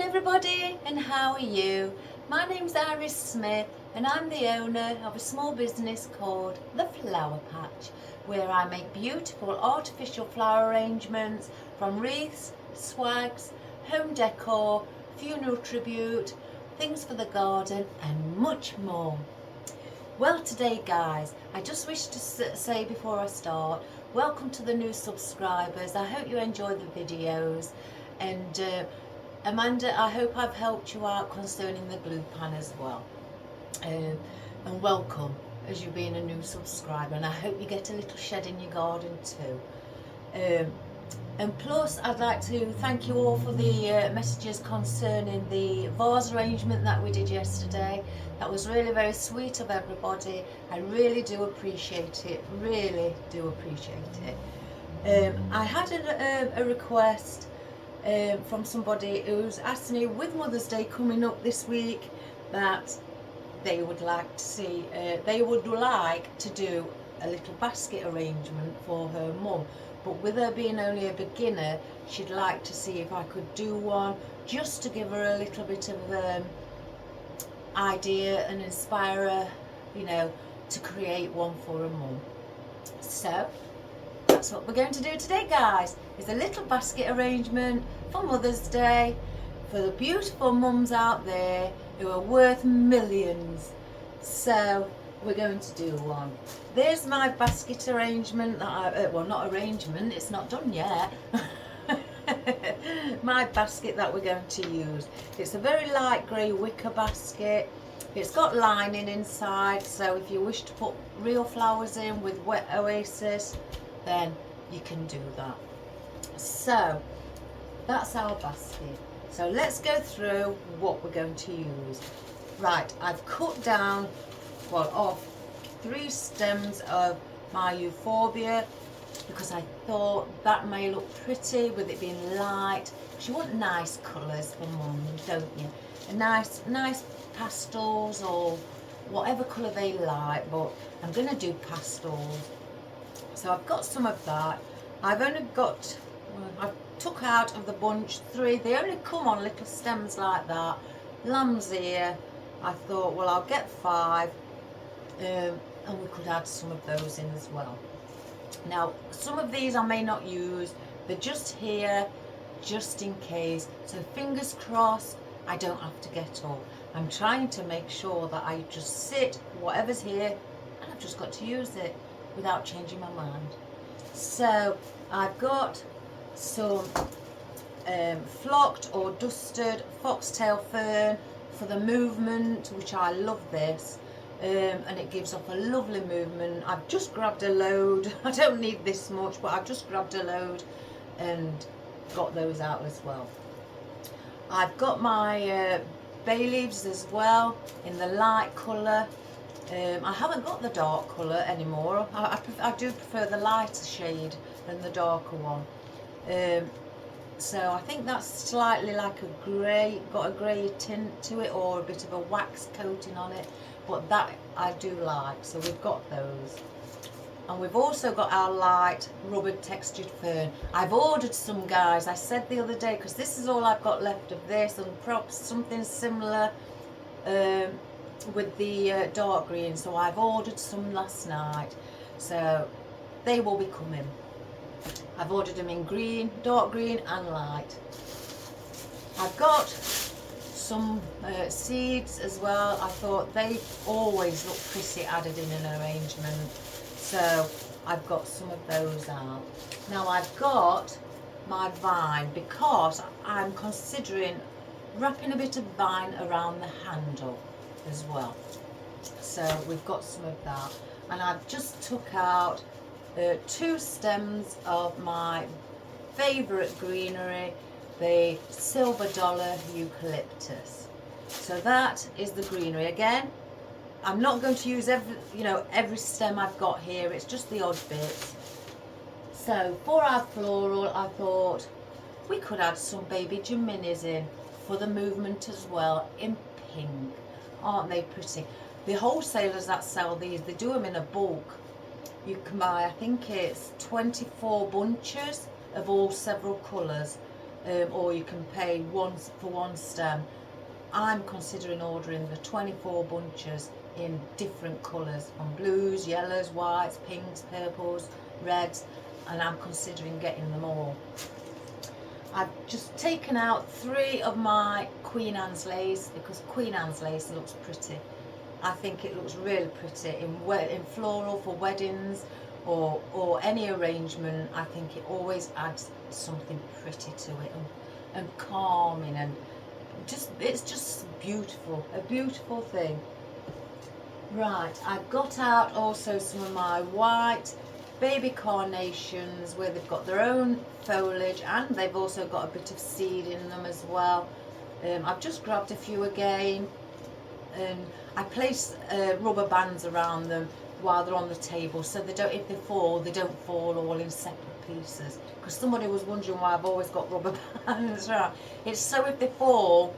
everybody, and how are you? My name's Iris Smith and I'm the owner of a small business called The Flower Patch, where I make beautiful artificial flower arrangements from wreaths, swags, home decor, funeral tribute, things for the garden and much more. Well, today guys, I just wish to say before I start, welcome to the new subscribers. I hope you enjoy the videos, and Amanda, I hope I've helped you out concerning the glue pan as well. And welcome as you being a new subscriber, and I hope you get a little shed in your garden too. And plus, I'd like to thank you all for the messages concerning the vase arrangement that we did yesterday. That was really very sweet of everybody. I really do appreciate it, really do appreciate it. I had a request from somebody who's asked me, with Mother's Day coming up this week, that they would like to see, they would like to do a little basket arrangement for her mum. But with her being only a beginner, she'd like to see if I could do one, just to give her a little bit of idea and inspire her, you know, to create one for her mum. So that's what we're going to do today, guys, is a little basket arrangement for Mother's Day for the beautiful mums out there who are worth millions. So we're going to do one. There's my basket arrangement that I, well, not arrangement, it's not done yet. My basket that we're going to use. It's a very light grey wicker basket. It's got lining inside, so if you wish to put real flowers in with wet oasis, then you can do that. So that's our basket. So let's go through what we're going to use. Right, I've cut down, well, off 3 stems of my euphorbia, because I thought that may look pretty with it being light. You want nice colours for mum, don't you? A nice pastels or whatever colour they like, but I'm going to do pastels. So I've got some of that. I've only got, I've took out of the bunch 3. They only come on little stems like that. Lamb's ear. I thought, well, I'll get 5. And we could add some of those in as well. Now, some of these I may not use. They're just here, just in case. So fingers crossed, I don't have to get all. I'm trying to make sure that I just sit, whatever's here, and I've just got to use it without changing my mind. So I've got some flocked or dusted foxtail fern for the movement, which I love this. And it gives off a lovely movement. I've just grabbed a load. I don't need this much, but I've just grabbed a load and got those out as well. I've got my bay leaves as well in the light colour. I haven't got the dark colour anymore. I do prefer the lighter shade than the darker one. So I think that's slightly like a grey, got a grey tint to it, or a bit of a wax coating on it. But that I do like, so we've got those. And we've also got our light rubber textured fern. I've ordered some, guys. I said the other day, because this is all I've got left of this, and perhaps something similar with the dark green. So I've ordered some last night, so they will be coming. I've ordered them in green, dark green and light. I've got some seeds as well. I thought they always look pretty added in an arrangement, so I've got some of those out. Now I've got my vine, because I'm considering wrapping a bit of vine around the handle as well. So we've got some of that, and I've just took out 2 stems of my favourite greenery, the silver dollar eucalyptus. So that is the greenery. Again, I'm not going to use every stem I've got here. It's just the odd bits. So for our floral, I thought we could add some baby Geminis in for the movement as well, in pink. Aren't they pretty? The wholesalers that sell these, they do them in a bulk. You can buy, I think it's 24 bunches of all several colours. or you can pay once for one stem. I'm considering ordering the 24 bunches in different colours, from blues, yellows, whites, pinks, purples, reds, and I'm considering getting them all. I've just taken out 3 of my Queen Anne's lace, because Queen Anne's lace looks pretty. I think it looks really pretty in floral for weddings or any arrangement. I think it always adds something pretty to it, and calming, and it's just beautiful, a beautiful thing. Right, I've got out also some of my white baby carnations where they've got their own foliage, and they've also got a bit of seed in them as well. I've just grabbed a few again, and I place rubber bands around them while they're on the table, so they don't, if they fall, they don't fall all in separate pieces. Because somebody was wondering why I've always got rubber bands around. It's so if they fall,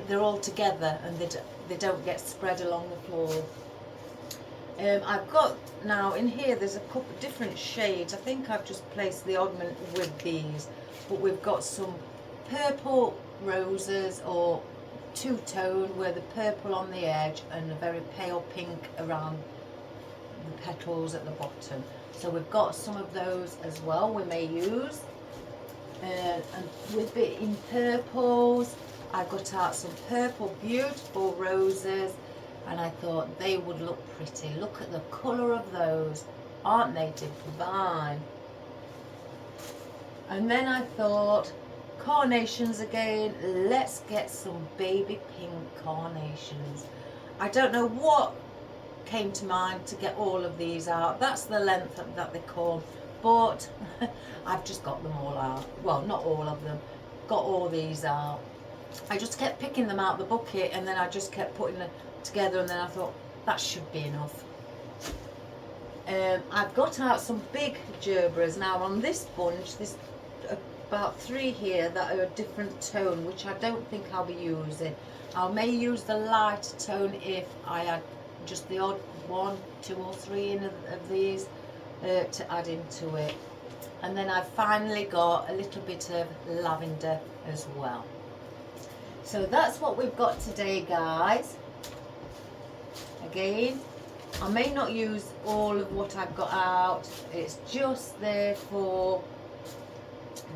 they're all together and they don't get spread along the floor. I've got now in here, there's a couple of different shades. I think I've just placed the oddment with these, but we've got some purple roses, or two-tone, where the purple on the edge and a very pale pink around the petals at the bottom. So we've got some of those as well we may use. And with it in purples, I got out some purple beautiful roses, and I thought they would look pretty. Look at the colour of those, aren't they divine? And then I thought, carnations again, let's get some baby pink carnations. I don't know what came to mind to get all of these out. That's the length that they come, but I've just got them all out. Well, not all of them, got all these out. I just kept picking them out the bucket, and then I just kept putting them together, and then I thought that should be enough. I've got out some big gerberas. Now on this bunch, there's about 3 here that are a different tone, which I don't think I'll be using. I may use the lighter tone if I add just the odd 1, 2 or 3 in of these to add into it. And then I've finally got a little bit of lavender as well. So that's what we've got today, guys. Again, I may not use all of what I've got out. It's just there for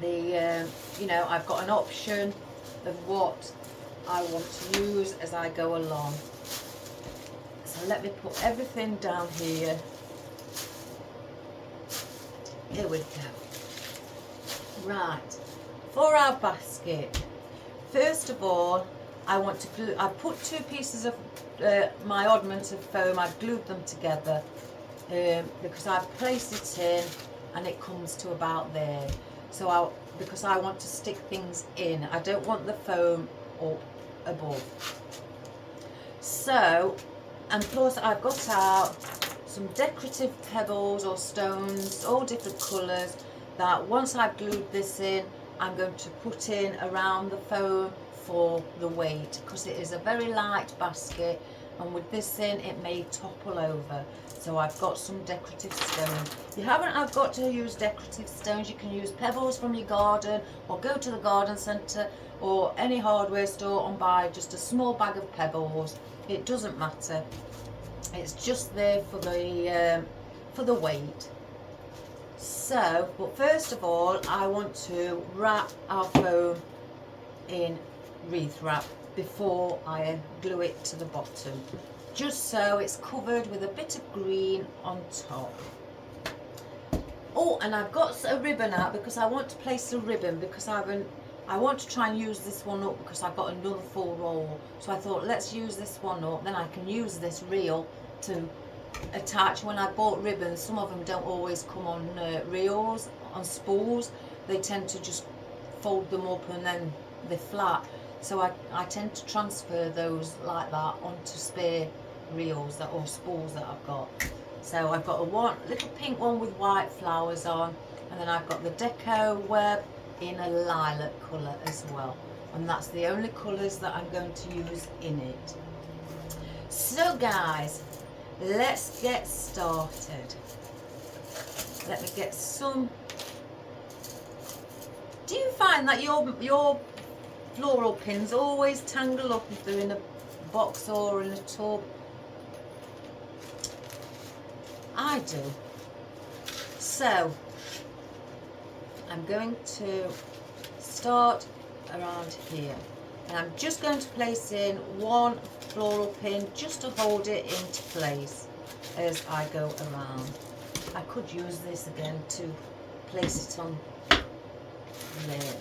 the, you know, I've got an option of what I want to use as I go along. So let me put everything down here. Here we go. Right, for our basket, first of all, I want to glue. I put 2 pieces of my oddments of foam. I've glued them together because I've placed it in, and it comes to about there. So because I want to stick things in, I don't want the foam up above. So, and plus I've got out some decorative pebbles or stones, all different colours, that once I've glued this in, I'm going to put in around the foam for the weight, because it is a very light basket, and with this in it may topple over. So I've got some decorative stones. You haven't got to use decorative stones. You can use pebbles from your garden, or go to the garden centre or any hardware store and buy just a small bag of pebbles. It doesn't matter. It's just there for the weight. So, but first of all, I want to wrap our foam in wreath wrap before I glue it to the bottom, just so it's covered with a bit of green on top. Oh, and I've got a ribbon out because I want to place a ribbon, because I want to try and use this one up because I've got another full roll. So I thought, let's use this one up, then I can use this reel to attach. When I bought ribbons, some of them don't always come on reels, on spools. They tend to just fold them up and then they're flat. So I tend to transfer those like that onto spare reels or spools that I've got. So I've got a little pink one with white flowers on, and then I've got the deco web in a lilac colour as well. And that's the only colours that I'm going to use in it. So guys, let's get started. Let me get some Do you find that your floral pins always tangle up if they're in a box or in a tub? I do. So I'm going to start around here, and I'm just going to place in one floral pin just to hold it into place as I go around. I could use this again to place it on there.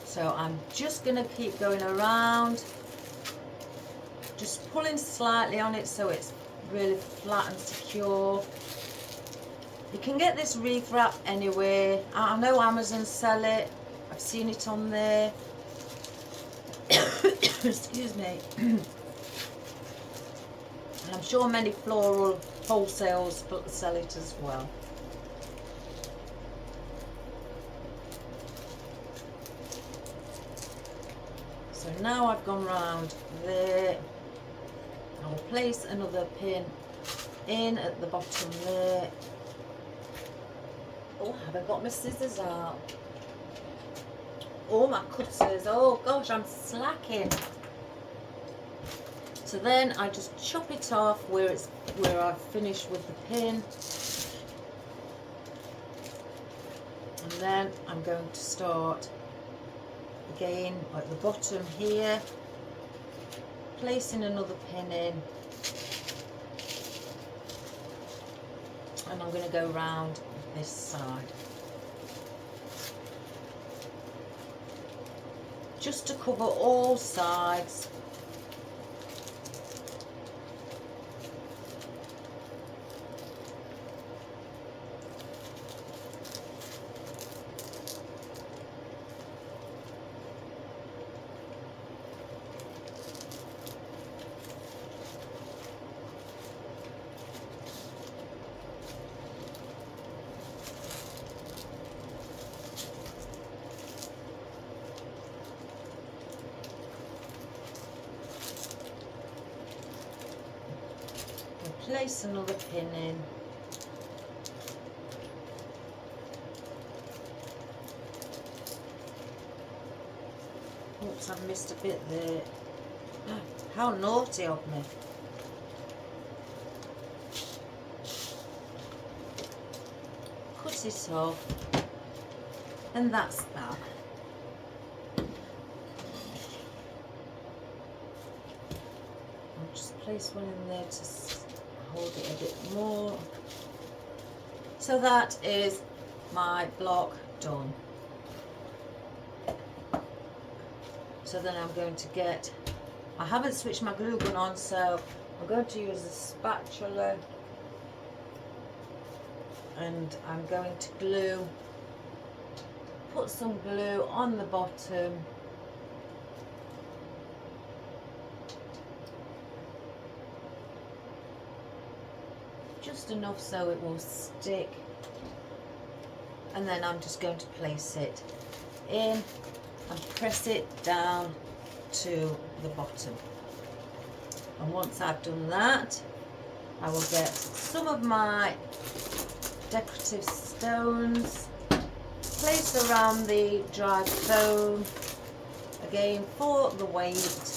So I'm just going to keep going around, just pulling slightly on it so it's really flat and secure. You can get this wreath wrap anywhere. I know Amazon sell it. I've seen it on there. Excuse me. And I'm sure many floral wholesales sell it as well. So now I've gone round there. I will place another pin in at the bottom there. Oh, I haven't got my scissors out. Oh, my cutters. Oh gosh, I'm slacking. So then I just chop it off where I've finished with the pin. And then I'm going to start again at the bottom here, placing another pin in, and I'm going to go round this side just to cover all sides. Place another pin in. Oops, I've missed a bit there. How naughty of me. Cut it off, and that's that. I'll just place one in there to hold it a bit more. So that is my block done. So then I'm going to get, I haven't switched my glue gun on, so I'm going to use a spatula, and I'm going to glue, put some glue on the bottom. Just enough so it will stick, and then I'm just going to place it in and press it down to the bottom. And once I've done that, I will get some of my decorative stones, place around the dried foam, again for the weight.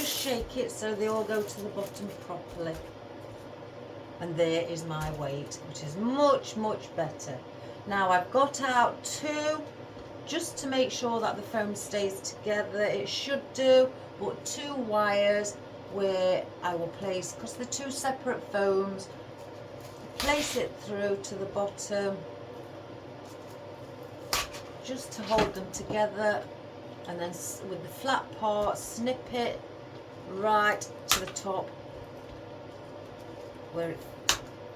Shake it so they all go to the bottom properly, and there is my weight, which is much better. Now I've got out two just to make sure that the foam stays together. It should do, but 2 wires where I will place, because they're 2 separate foams, place it through to the bottom just to hold them together, and then with the flat part snip it right to the top where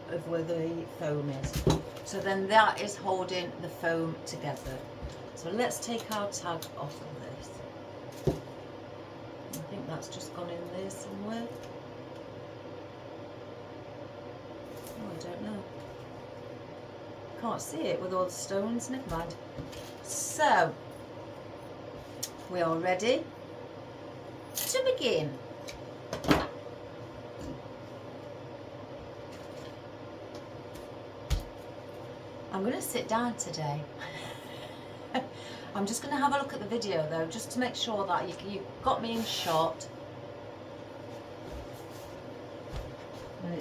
the foam is. So then that is holding the foam together. So let's take our tag off of this. that's just gone in there somewhere. Oh, I don't know. Can't see it with all the stones, never mind. So, we are ready to begin. I'm going to sit down today. I'm just going to have a look at the video though, just to make sure that you got me in shot. And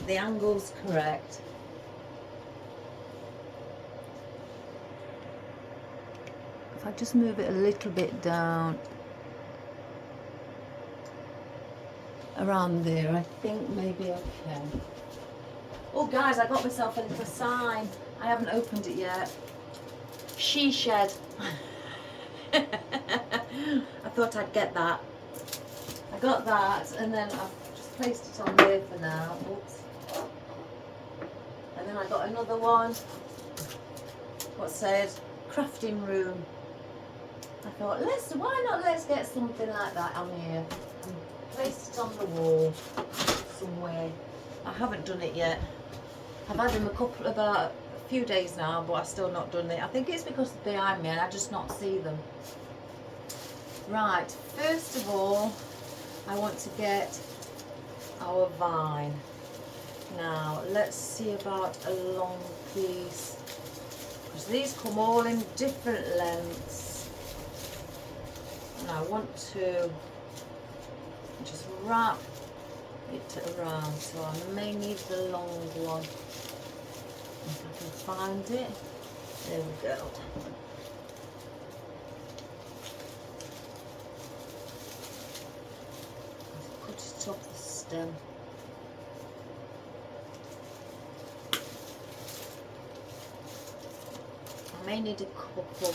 the angle's correct. If I just move it a little bit down around there, I think maybe okay. Oh guys, I got myself a little sign. I haven't opened it yet. She shed. I thought I'd get that. I got that, and then I've just placed it on there for now. Oops. And then I got another one. What said crafting room. I thought, why not let's get something like that on here and place it on the wall somewhere. I haven't done it yet. I've had them about a few days now, but I've still not done it. I think it's because they're behind me and I just not see them. Right, first of all, I want to get our vine. Now, let's see about a long piece, because these come all in different lengths. And I want to just wrap it around, so I may need the long one. If I can find it. There we go. Put it off the stem. I may need a couple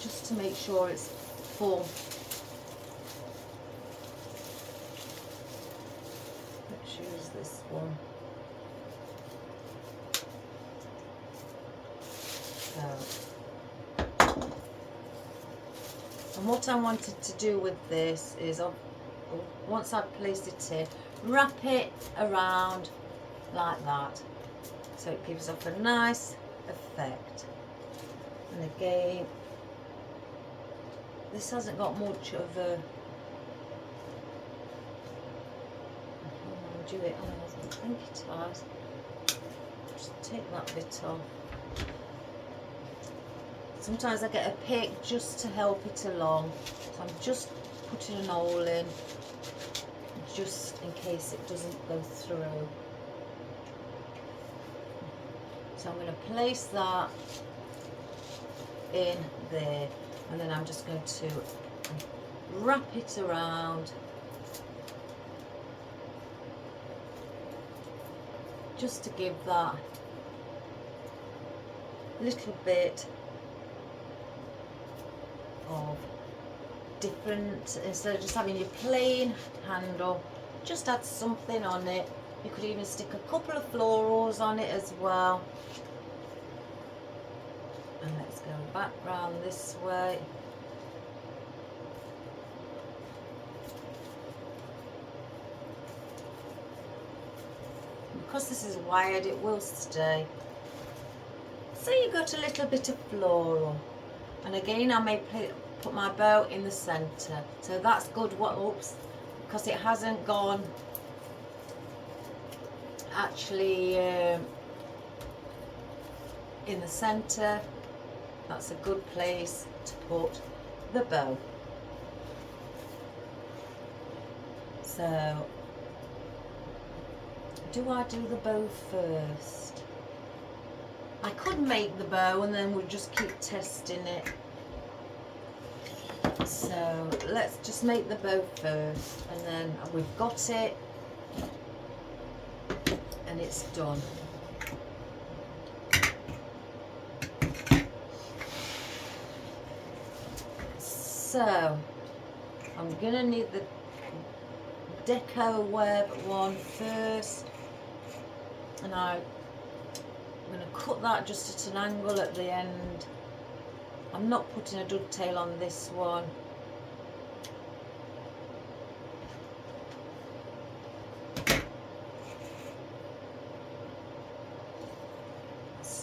just to make sure it's full. Let's use this one. And what I wanted to do with this is, once I've placed it in, wrap it around like that, so it gives off a nice effect. And again, this hasn't got much of a, I think it has. Just take that bit off. Sometimes I get a pick just to help it along, so I'm just putting an hole in just in case it doesn't go through. So I'm going to place that in there, and then I'm just going to wrap it around just to give that little bit of different, instead of just having your plain handle, just add something on it. You could even stick a couple of florals on it as well. And let's go back round this way. Because this is wired, it will stay. So you've got a little bit of floral. And again, I may put my bow in the centre, so that's good. Oops, because it hasn't gone actually in the centre. That's a good place to put the bow. So, do I do the bow first? I could make the bow and then we'll just keep testing it. So let's just make the bow first, and then we've got it and it's done. So I'm gonna need the deco web one first, and I'm going to cut that just at an angle at the end. I'm not putting a dovetail on this one.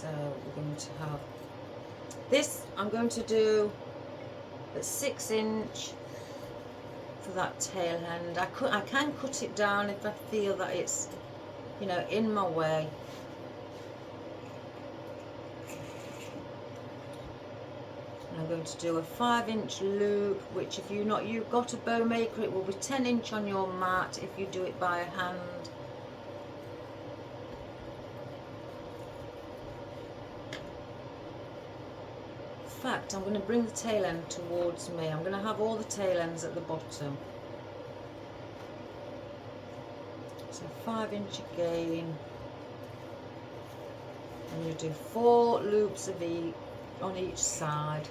So we're going to have this, I'm going to do at 6 inch for that tail end. I can cut it down if I feel that it's, you know, in my way. And I'm going to do a 5 inch loop, which if you've got a bow maker, it will be 10 inch on your mat if you do it by hand. In fact, I'm going to bring the tail end towards me. I'm going to have all the tail ends at the bottom. So 5 inch again, and you do 4 loops of on each side.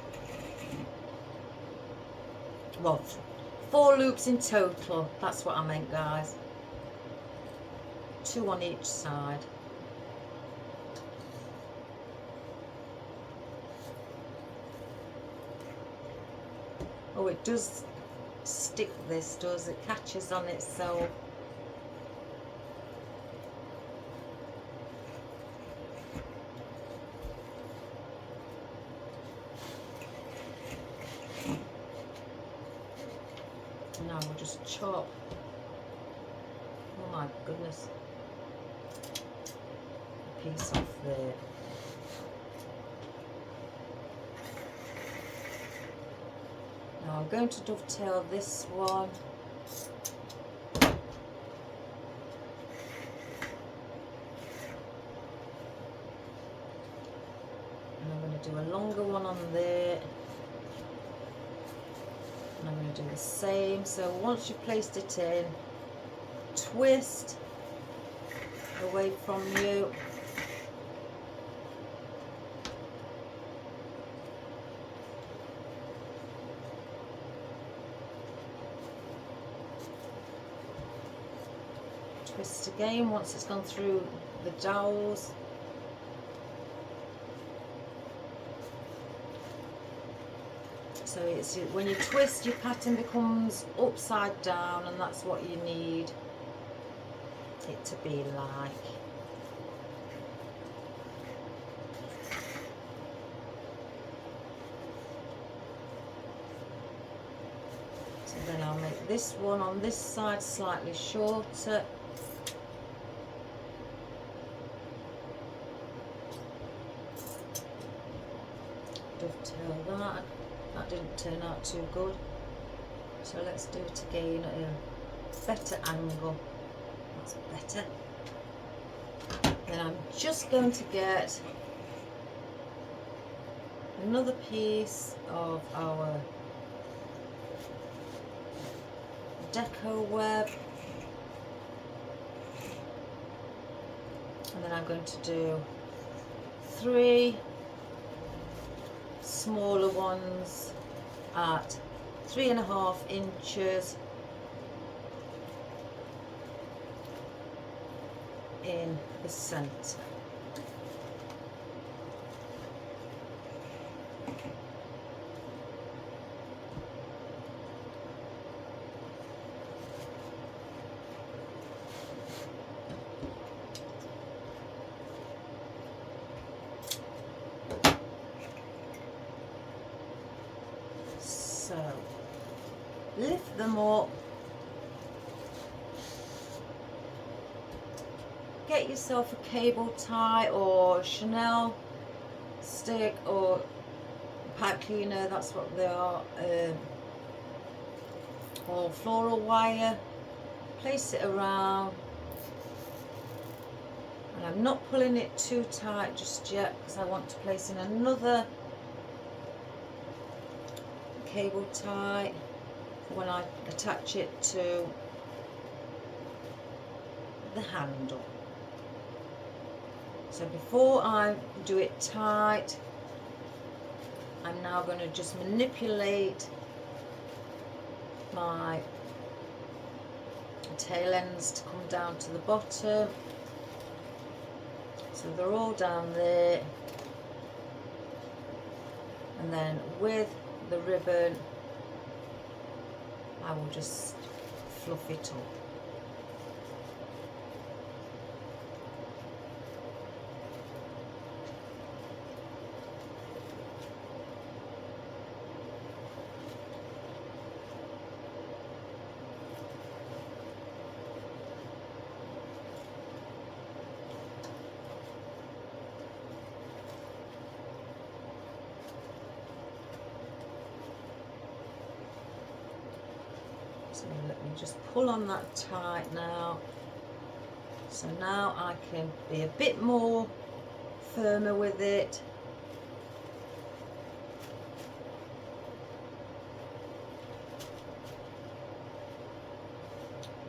Well, 4 loops in total, that's what I meant, guys. 2 on each side. Oh, it does stick, this does, it catches on itself. Now we'll just chop. Oh my goodness. A piece off there. Now I'm going to dovetail this one. And I'm going to do a longer one on there. And I'm going to do the same. So once you've placed it in, twist away from you. Twist again once it's gone through the dowels. So it's, when you twist, your pattern becomes upside down, and that's what you need it to be like. So then I'll make this one on this side slightly shorter. Dovetail that. That didn't turn out too good, so let's do it again at a better angle. That's better. Then I'm just going to get another piece of our deco web, and then I'm going to do 3 smaller ones at 3.5 inches in the center. So lift them up, get yourself a cable tie or Chanel stick or pipe cleaner, that's what they are, or floral wire. Place it around, and I'm not pulling it too tight just yet because I want to place in another cable tie when I attach it to the handle. So before I do it tight, I'm now going to just manipulate my tail ends to come down to the bottom. So they're all down there, and then with the ribbon I will just fluff it up. So let me just pull on that tight now. So now I can be a bit more firmer with it.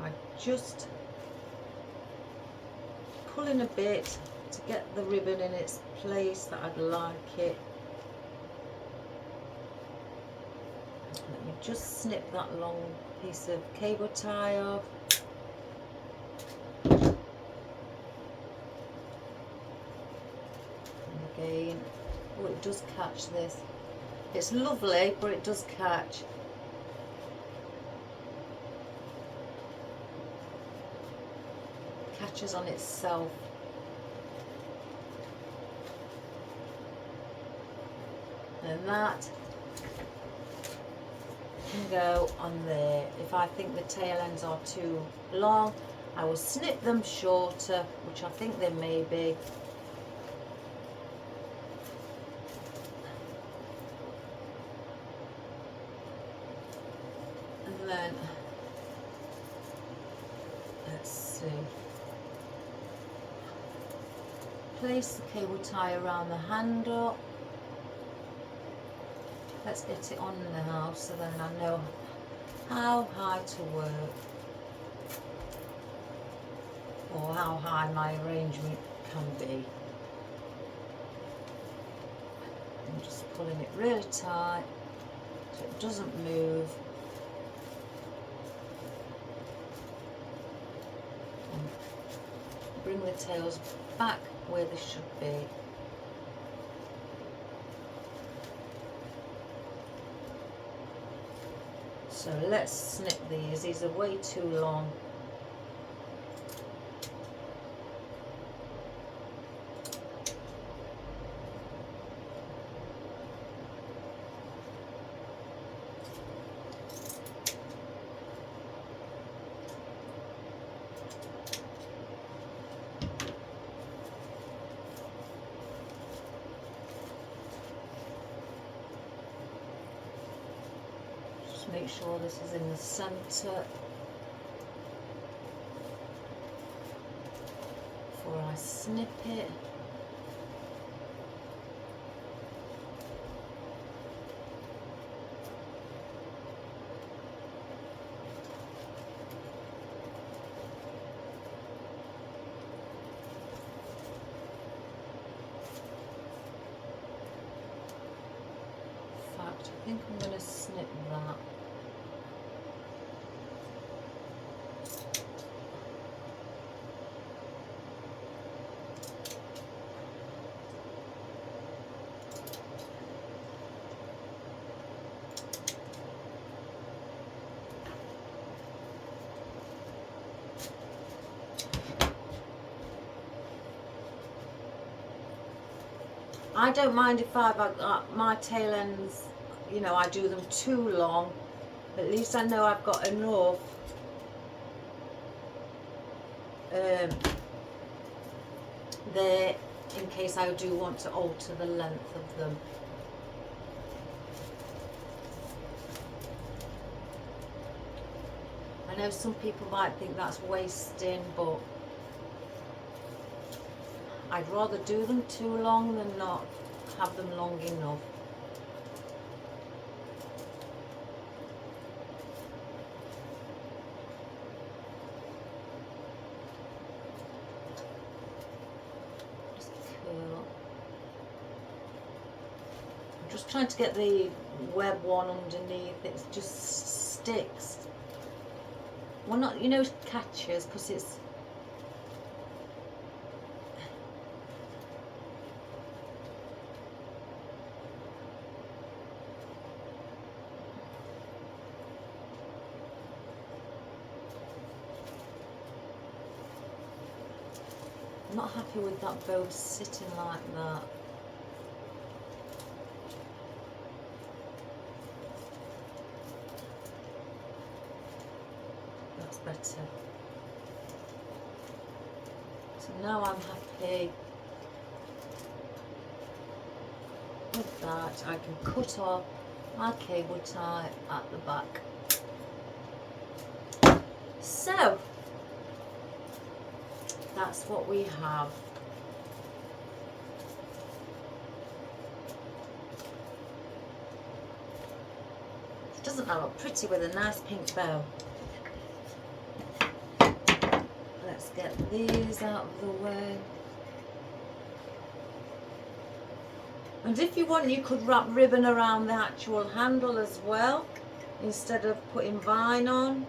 I just pull in a bit to get the ribbon in its place that I'd like it. Let me just snip that long piece of cable tie off. Again, oh, it does catch this. It's lovely, but it does catch. Catches on itself. And that can go on there. If I think the tail ends are too long, I will snip them shorter, which I think they may be. And then, let's see, place the cable tie around the handle. Let's get it on now so then I know how high to work, or how high my arrangement can be. I'm just pulling it really tight so it doesn't move. And bring the tails back where they should be. So let's snip these. These are way too long. Make sure this is in the center before I snip it. In fact, I think I'm going to snip that. I don't mind if I've got my tail ends, you know, I do them too long. At least I know I've got enough there in case I do want to alter the length of them. I know some people might think that's wasting, but I'd rather do them too long than not have them long enough. Just curl. I'm just trying to get the web one underneath. It just sticks. Well, not, you know, catches, because it's I'm not happy with that bow sitting like that. That's better. So now I'm happy with that. I can cut off my cable tie at the back. So that's what we have. Doesn't that look pretty with a nice pink bow? Let's get these out of the way. And if you want, you could wrap ribbon around the actual handle as well, instead of putting vine on.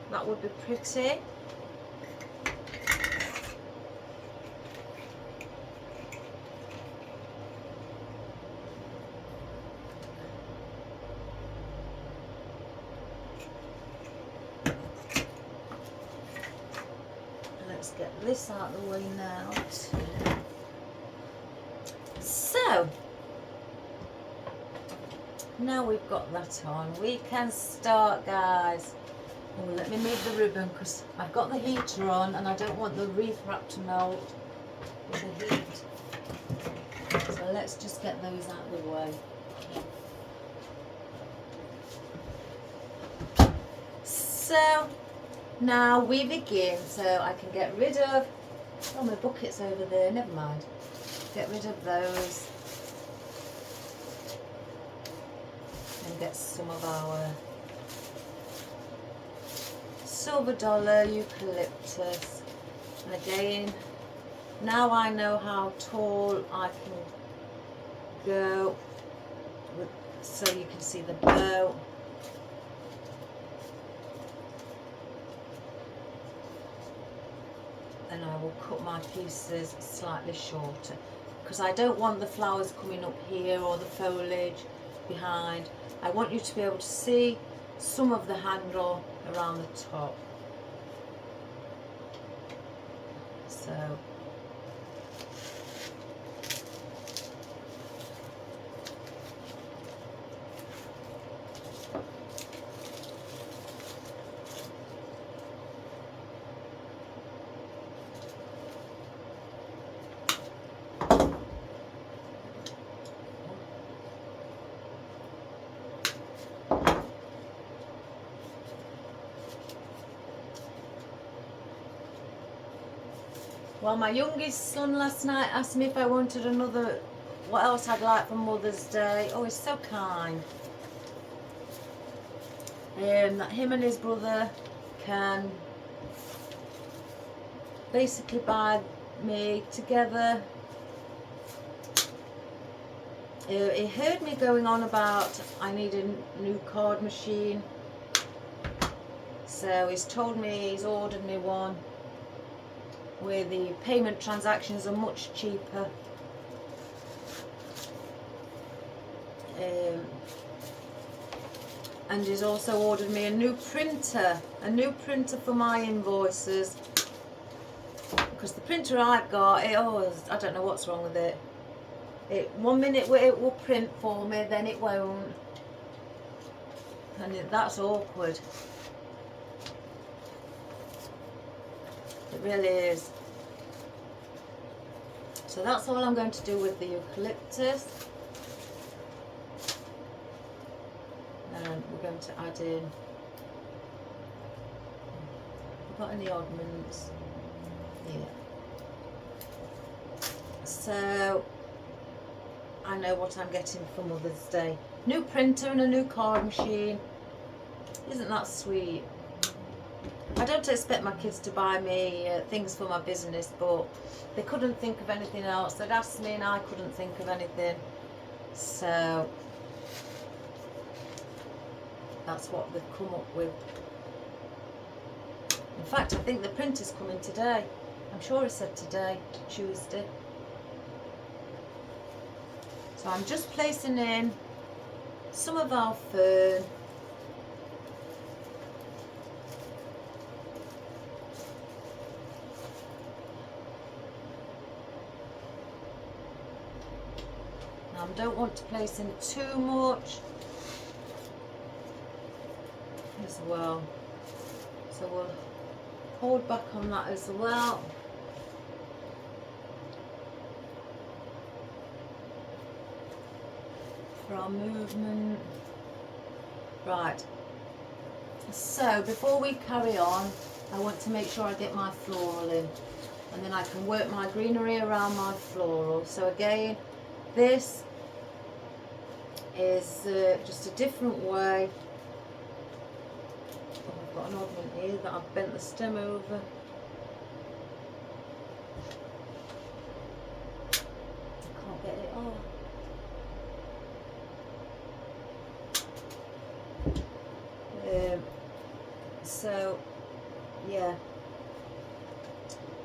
That would be pretty. Let's get this out of the way now too. So now we've got that on, we can start, guys. Oh, let me move the ribbon because I've got the heater on and I don't want the wreath wrap to melt with the heat. So let's just get those out of the way. So now we begin. So I can get rid of, oh, my bucket's over there, never mind. Get rid of those and get some of our silver dollar eucalyptus. And again, now I know how tall I can go with, so you can see the bow. And I will cut my pieces slightly shorter because I don't want the flowers coming up here or the foliage behind. I want you to be able to see some of the handle around the top. So well, my youngest son last night asked me if I wanted another, what else I'd like for Mother's Day. Oh, he's so kind. That him and his brother can basically buy me together. He heard me going on about I need a new card machine. So he's told me he's ordered me one where the payment transactions are much cheaper. And he's also ordered me a new printer for my invoices, because the printer I've got, I don't know what's wrong with it. One minute it will print for me, then it won't, and that's awkward. It really is. So that's all I'm going to do with the eucalyptus. And we're going to add in, we've got any oddments? Yeah. So I know what I'm getting for Mother's Day. New printer and a new card machine. Isn't that sweet? I don't expect my kids to buy me things for my business, but they couldn't think of anything else. They'd asked me and I couldn't think of anything. So that's what they've come up with. In fact, I think the printer's coming today. I'm sure it said today, Tuesday. So I'm just placing in some of our fern. Now I don't want to place in too much as well. So we'll hold back on that as well. For our movement. Right. So before we carry on, I want to make sure I get my floral in, and then I can work my greenery around my floral. So again, this is just a different way. Oh, I've got an ornament here that I've bent the stem over. I can't get it off. So yeah,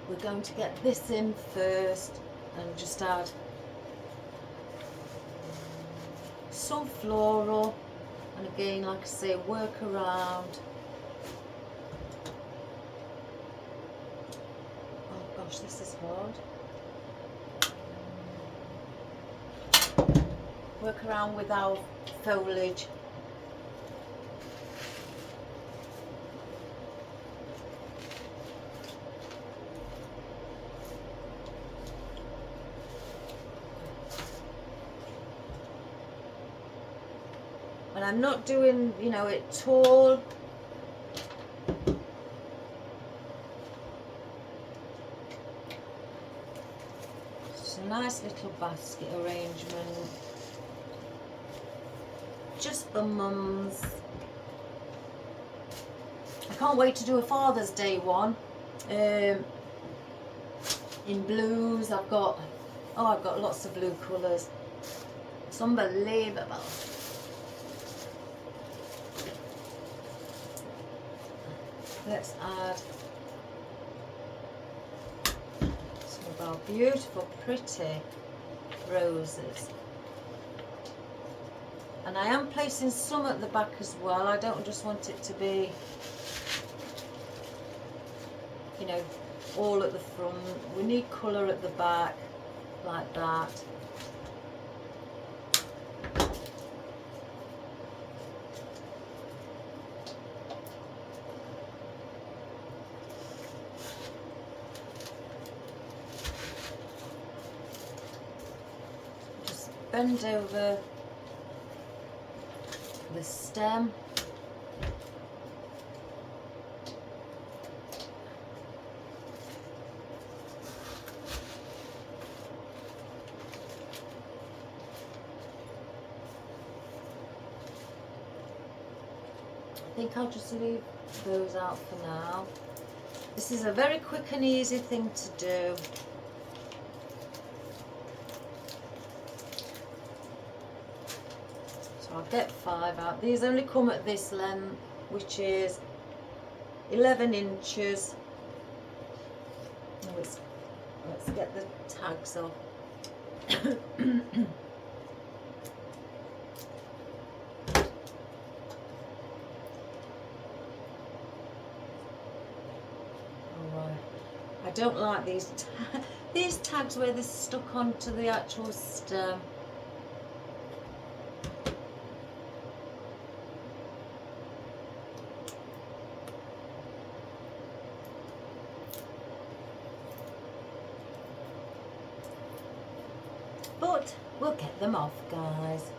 we're going to get this in first and just add some floral, and again, like I say, work around. Oh gosh, this is hard. Work around with our foliage. And I'm not doing, you know, it tall. It's a nice little basket arrangement. Just the mums. I can't wait to do a Father's Day one. In blues, I've got lots of blue colours. It's unbelievable. Let's add some of our beautiful, pretty roses. And I am placing some at the back as well. I don't just want it to be, you know, all at the front. We need colour at the back, like that. Bend over the stem. I think I'll just leave those out for now. This is a very quick and easy thing to do. I'll get 5 out. These only come at this length, which is 11 inches. Let's get the tags off. Alright. I don't like these tags where they're stuck onto the actual stem. But we'll get them off, guys.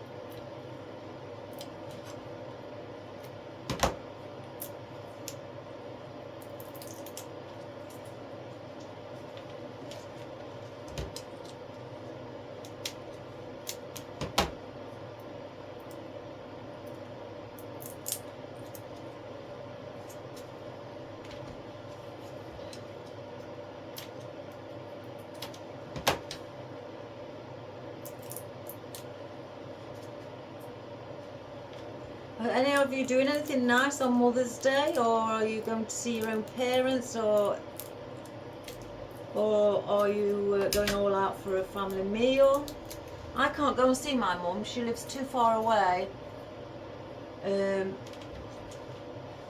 Are any of you doing anything nice on Mother's Day, or are you going to see your own parents, or are you going all out for a family meal? I can't go and see my mum, she lives too far away, and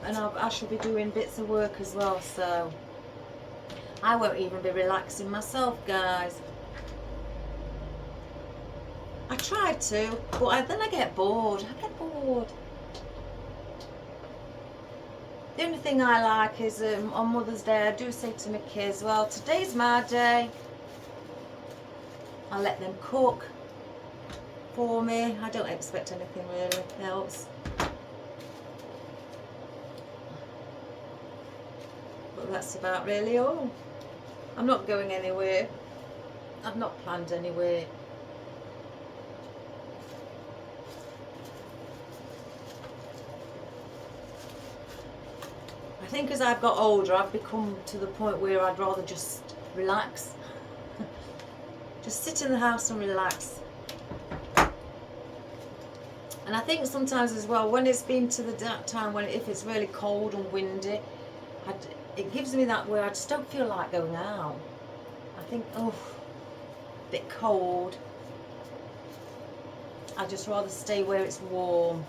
I shall be doing bits of work as well, so I won't even be relaxing myself, guys. I try to, but then I get bored. The only thing I like is on Mother's Day I do say to my kids, well, today's my day. I let them cook for me. I don't expect anything really else. that's about really all. I'm not going anywhere. I've not planned anywhere. I think as I've got older, I've become to the point where I'd rather just relax. Just sit in the house and relax. And I think sometimes as well, when it's been to that time when if it's really cold and windy, it gives me that where I just don't feel like going out. I think, oh, a bit cold. I'd just rather stay where it's warm.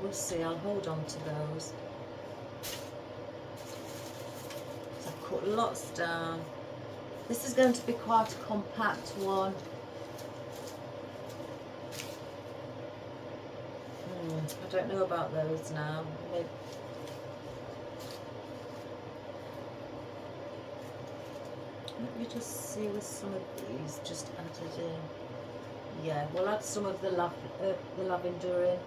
We'll see, I'll hold on to those. So I've cut lots down. This is going to be quite a compact one. I don't know about those now. Maybe. Let me just see with some of these just added in. Yeah, we'll add some of the lavender in.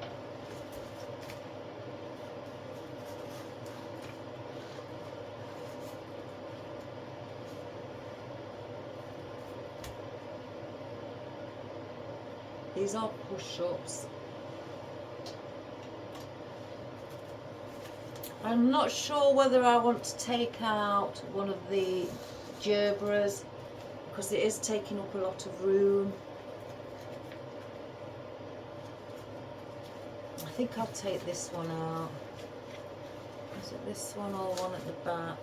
These are push-ups. I'm not sure whether I want to take out one of the gerbras because it is taking up a lot of room. I think I'll take this one out. Is it this one or one at the back?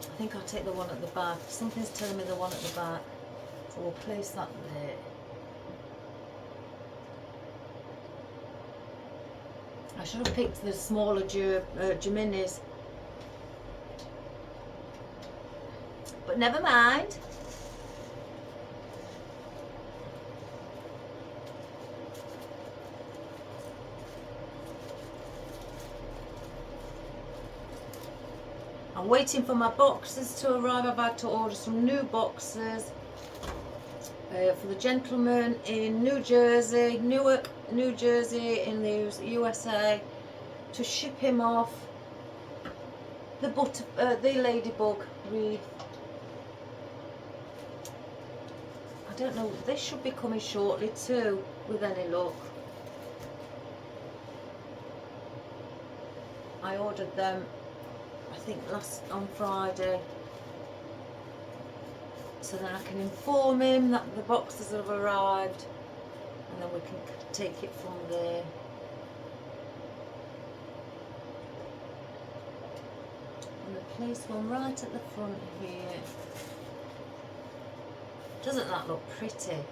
I think I'll take the one at the back. Something's telling me the one at the back. So we'll place that there. I should have picked the smaller Geminis. But never mind. I'm waiting for my boxes to arrive. I've had to order some new boxes for the gentleman in New Jersey, Newark, New Jersey in the USA, to ship him off the ladybug wreath. I don't know, they should be coming shortly too, with any luck. I ordered them, I think on Friday, so then I can inform him that the boxes have arrived, and then we can take it from there. And the place one right at the front here. Doesn't that look pretty? And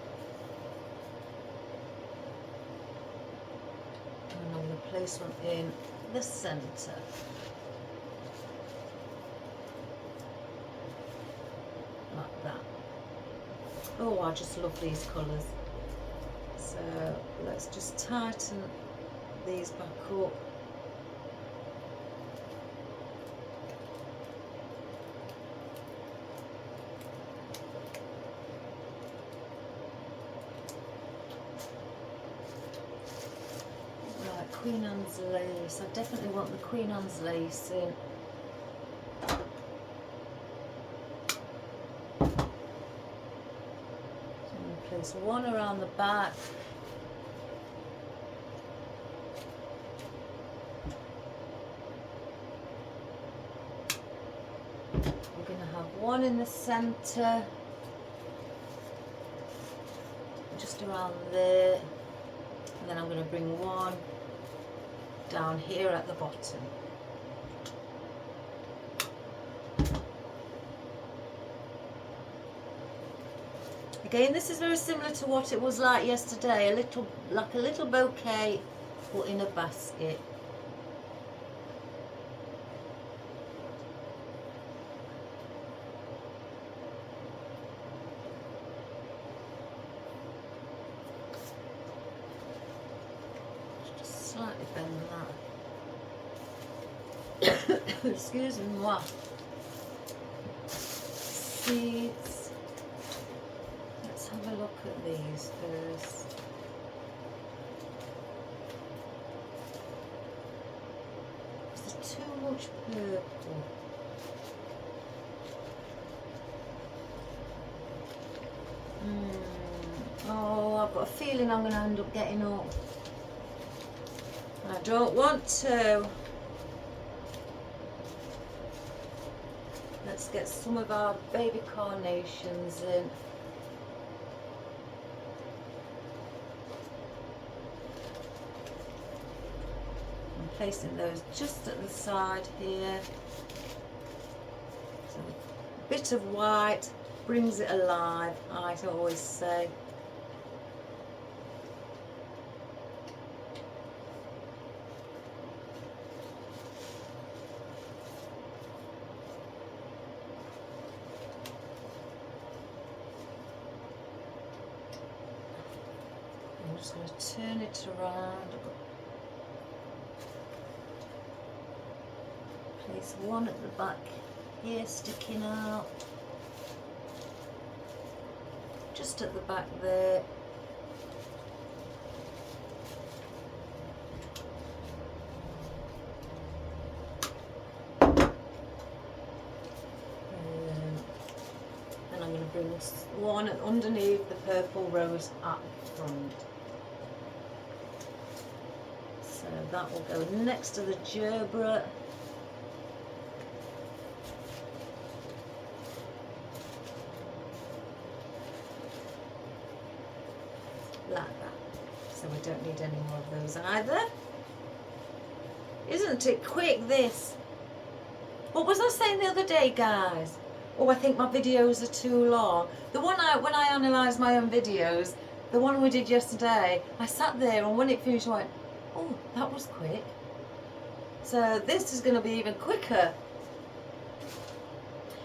I'm going to place one in the centre. Like that. Oh, I just love these colours. So let's just tighten these back up. Right, Queen Anne's lace. I definitely want the Queen Anne's lace in. Place one around the back. We're going to have one in the centre, just around there, and then I'm going to bring one down here at the bottom. Again, this is very similar to what it was like yesterday, like a little bouquet put in a basket. Just slightly bend that. Excuse moi. Seeds. Let's have a look at these first. Is there too much purple? Oh, I've got a feeling I'm going to end up getting up. I don't want to. Let's get some of our baby carnations in. I'm placing those just at the side here. So a bit of white brings it alive, I always say. I'm just going to turn it around. Place one at the back here sticking out. Just at the back there. Then I'm going to bring one underneath the purple rose up front. So that will go next to the gerbera. Like that. So we don't need any more of those either. Isn't it quick, this? What was I saying the other day, guys? Oh, I think my videos are too long. The one when I analysed my own videos, the one we did yesterday, I sat there and when it finished I went, oh, that was quick. So this is going to be even quicker.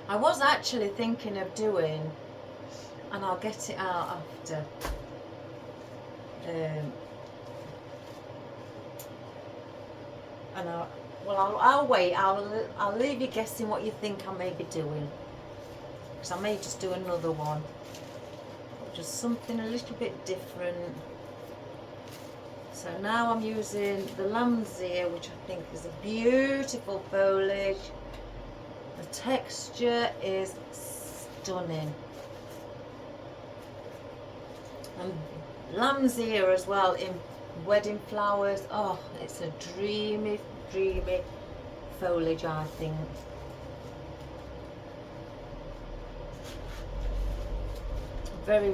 I was actually thinking of doing, and I'll get it out after. And I'll wait. I'll leave you guessing what you think I may be doing, because I may just do another one, just something a little bit different. So now I'm using the lamb's ear, which I think is a beautiful foliage. The texture is stunning. And lamb's ear as well in wedding flowers. Oh, it's a dreamy, dreamy foliage, I think. Very,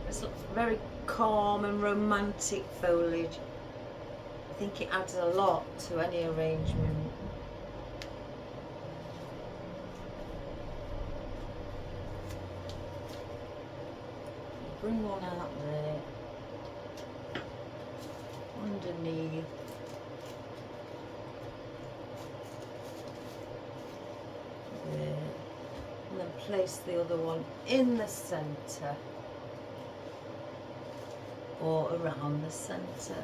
it's very calm and romantic foliage. I think it adds a lot to any arrangement. Bring one out there, underneath. There. And then place the other one in the centre, or around the centre,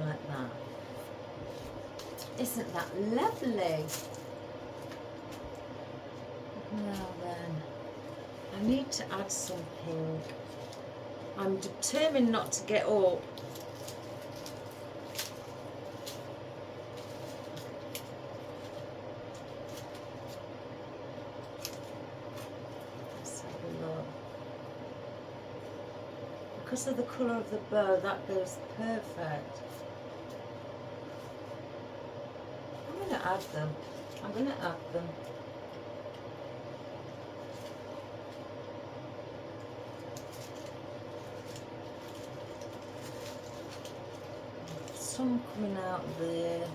like that. Isn't that lovely? Now then, I need to add some pink. I'm determined not to get up. Let's have a look. Because of the colour of the bow, that goes perfect. I'm going to add them. I'm going to add them. Some coming out there.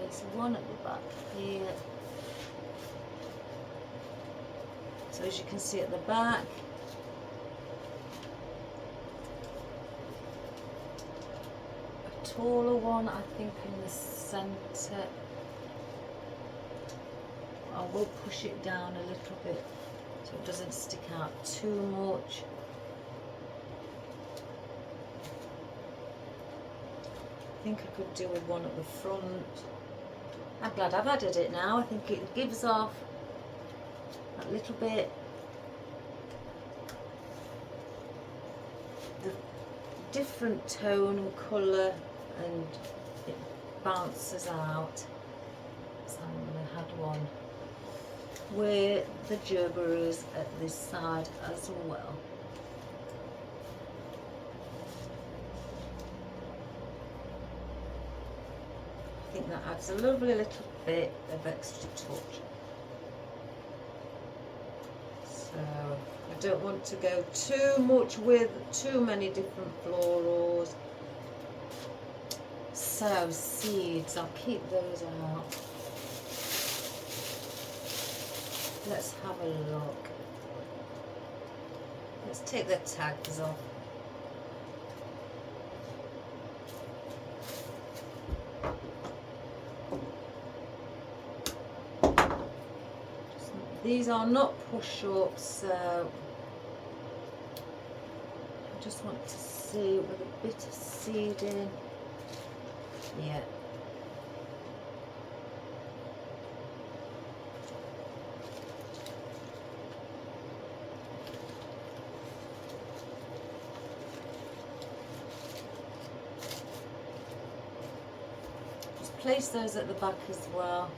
There's one at the back here. So as you can see at the back, a taller one I think in the centre. I will push it down a little bit so it doesn't stick out too much. I think I could do with one at the front. I'm glad I've added it now. I think it gives off that little bit, the different tone and colour, and it bounces out. So I'm going to add one where the gerber is at this side as well. I think that adds a lovely little bit of extra touch. So I don't want to go too much with too many different florals. So seeds, I'll keep those out. Let's have a look. Let's take the tags off. These are not push-ups, so I just want to see with a bit of seeding. Yeah. Just place those at the back as well.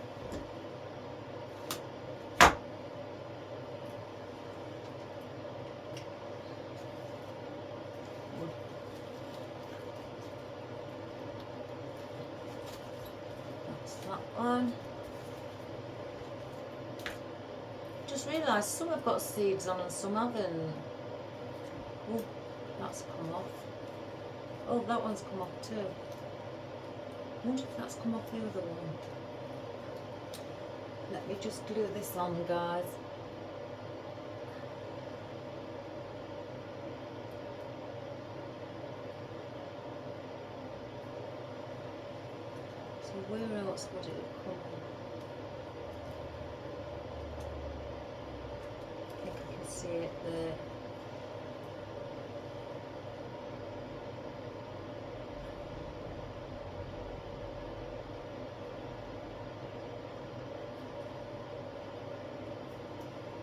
One. Just realised some have got seeds on and some haven't. Oh, that's come off. Oh, that one's come off too. I wonder if that's come off the other one. Let me just glue this on, guys. So where else would it come? I think I can see it there.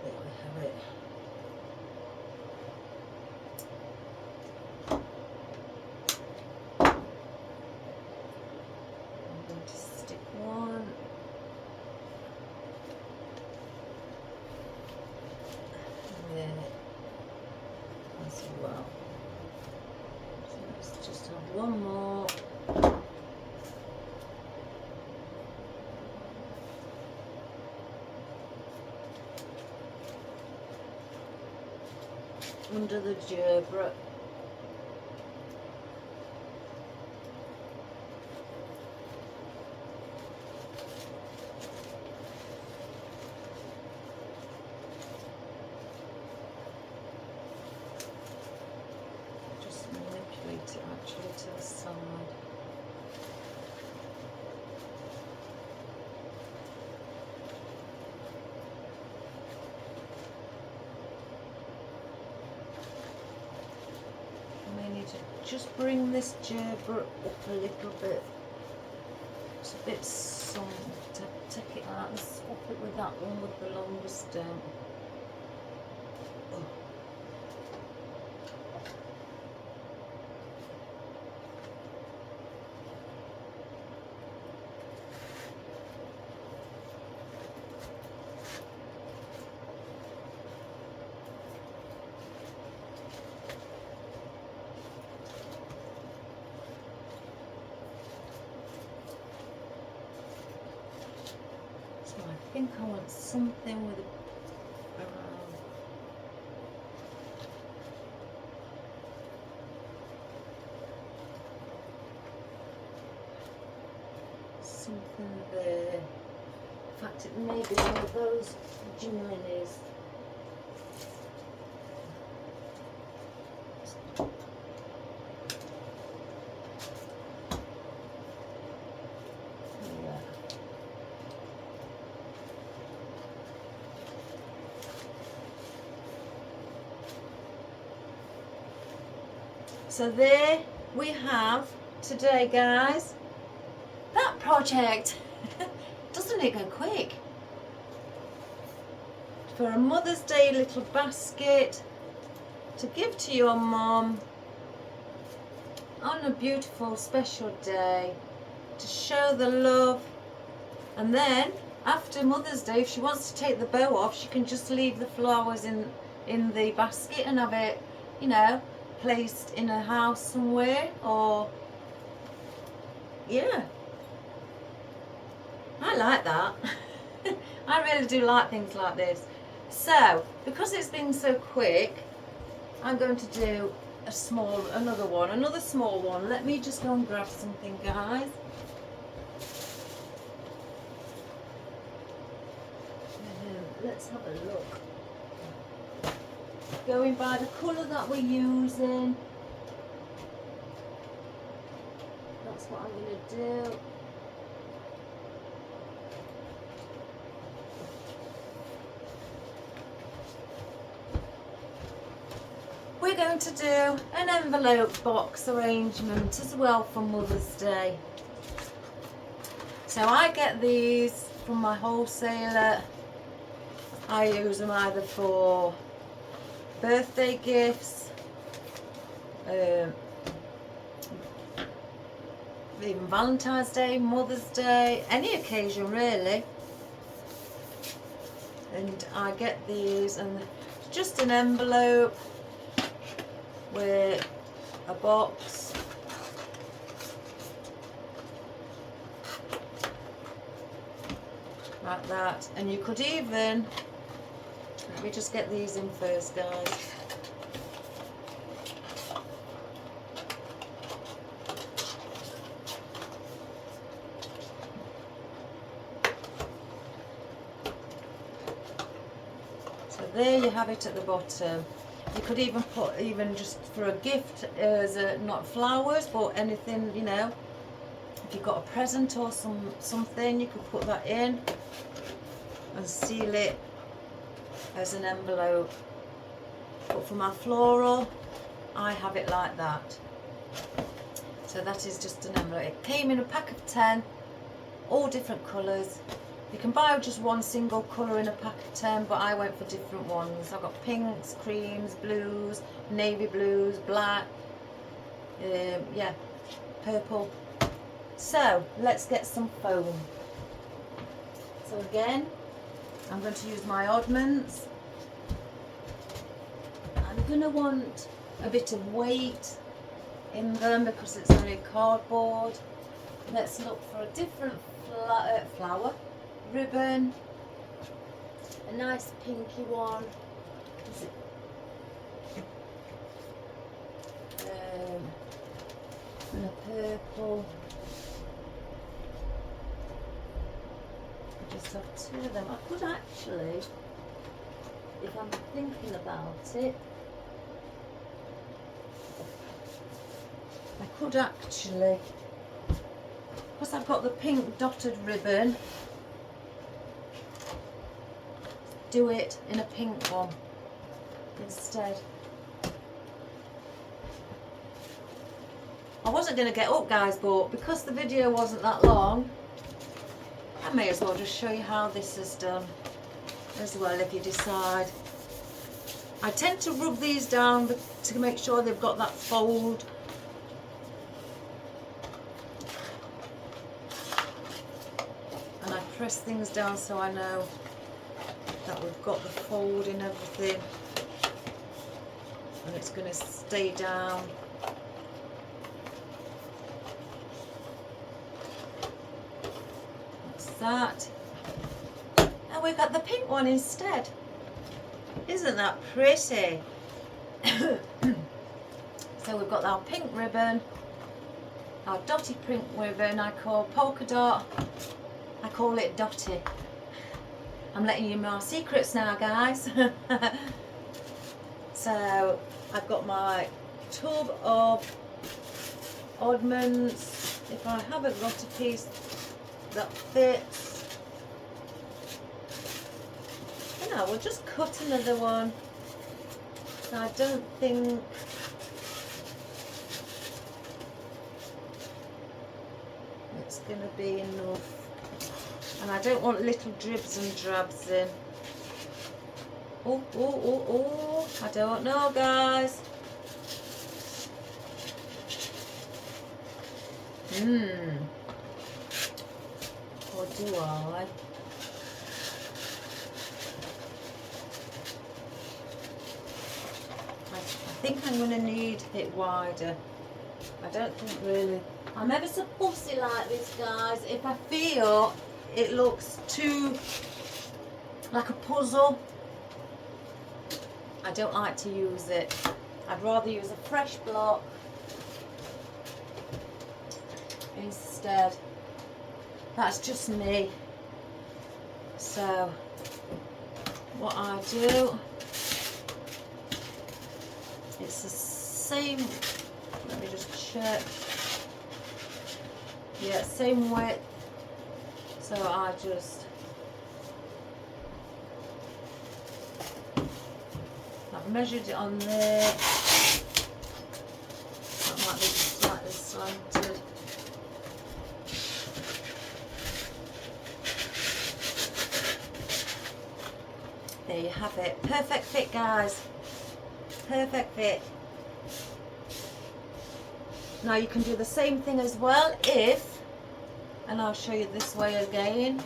There we have it. As well. So let's just have one more. Under the gerber. Actually to the side. I may need to just bring this gerber up a little bit. It's a bit some to take it out and swap it with that one with the longer stem. Oh. I think I want something with a something there. In fact, it may be one of those jiminies. So there we have today, guys. That project, doesn't it go quick? For a Mother's Day little basket to give to your mum on a beautiful special day, to show the love. And then after Mother's Day, if she wants to take the bow off, she can just leave the flowers in the basket and have it, you know, placed in a house somewhere. Or yeah, I like that. I really do like things like this. So because it's been so quick, I'm going to do another small one. Let me just go and grab something, guys. Let's have a look. Going by the colour that we're using, that's what I'm going to do. We're going to do an envelope box arrangement as well for Mother's Day. So I get these from my wholesaler. I use them either for birthday gifts, even Valentine's Day, Mother's Day, any occasion really. And I get these, and just an envelope with a box. Like that. And you could even, let me just get these in first, guys. So there you have it at the bottom. You could even put, even just for a gift, as not flowers, but anything, you know. If you've got a present or something, you could put that in and seal it as an envelope. But for my floral, I have it like that. So that is just an envelope. It came in a pack of 10, all different colours. You can buy just one single colour in a pack of 10, but I went for different ones. I've got pinks, creams, blues, navy blues, black, yeah, purple. So let's get some foam. So again, I'm going to use my oddments. I'm going to want a bit of weight in them because it's only cardboard. Let's look for a different flower, ribbon, a nice pinky one. Is it? And a purple. I just have two of them. I could actually, if I'm thinking about it, I could actually, because I've got the pink dotted ribbon, do it in a pink one instead. I wasn't going to get up, guys, but because the video wasn't that long, I may as well just show you how this is done as well, if you decide. I tend to rub these down to make sure they've got that fold. And I press things down so I know that we've got the fold in everything. And it's going to stay down. That, and we've got the pink one instead. Isn't that pretty? So we've got our pink ribbon, our dotty pink ribbon. I call polka dot, I call it dotty. I'm letting you know my secrets now, guys. So I've got my tub of oddments. If I haven't got a piece that fits, and I will just cut another one. I don't think that's going to be enough. And I don't want little dribs and drabs in. Oh, oh, oh, oh, I don't know, guys. Or do I? I think I'm going to need it wider. I don't think really. I'm ever so fussy like this, guys. If I feel it looks too like a puzzle, I don't like to use it. I'd rather use a fresh block instead. That's just me. So what I do, it's the same, let me just check. Yeah, same width. So I just, I've measured it on there. That might be slightly slanted. There you have it. Perfect fit, guys. Perfect fit. Now you can do the same thing as well if, and I'll show you this way again,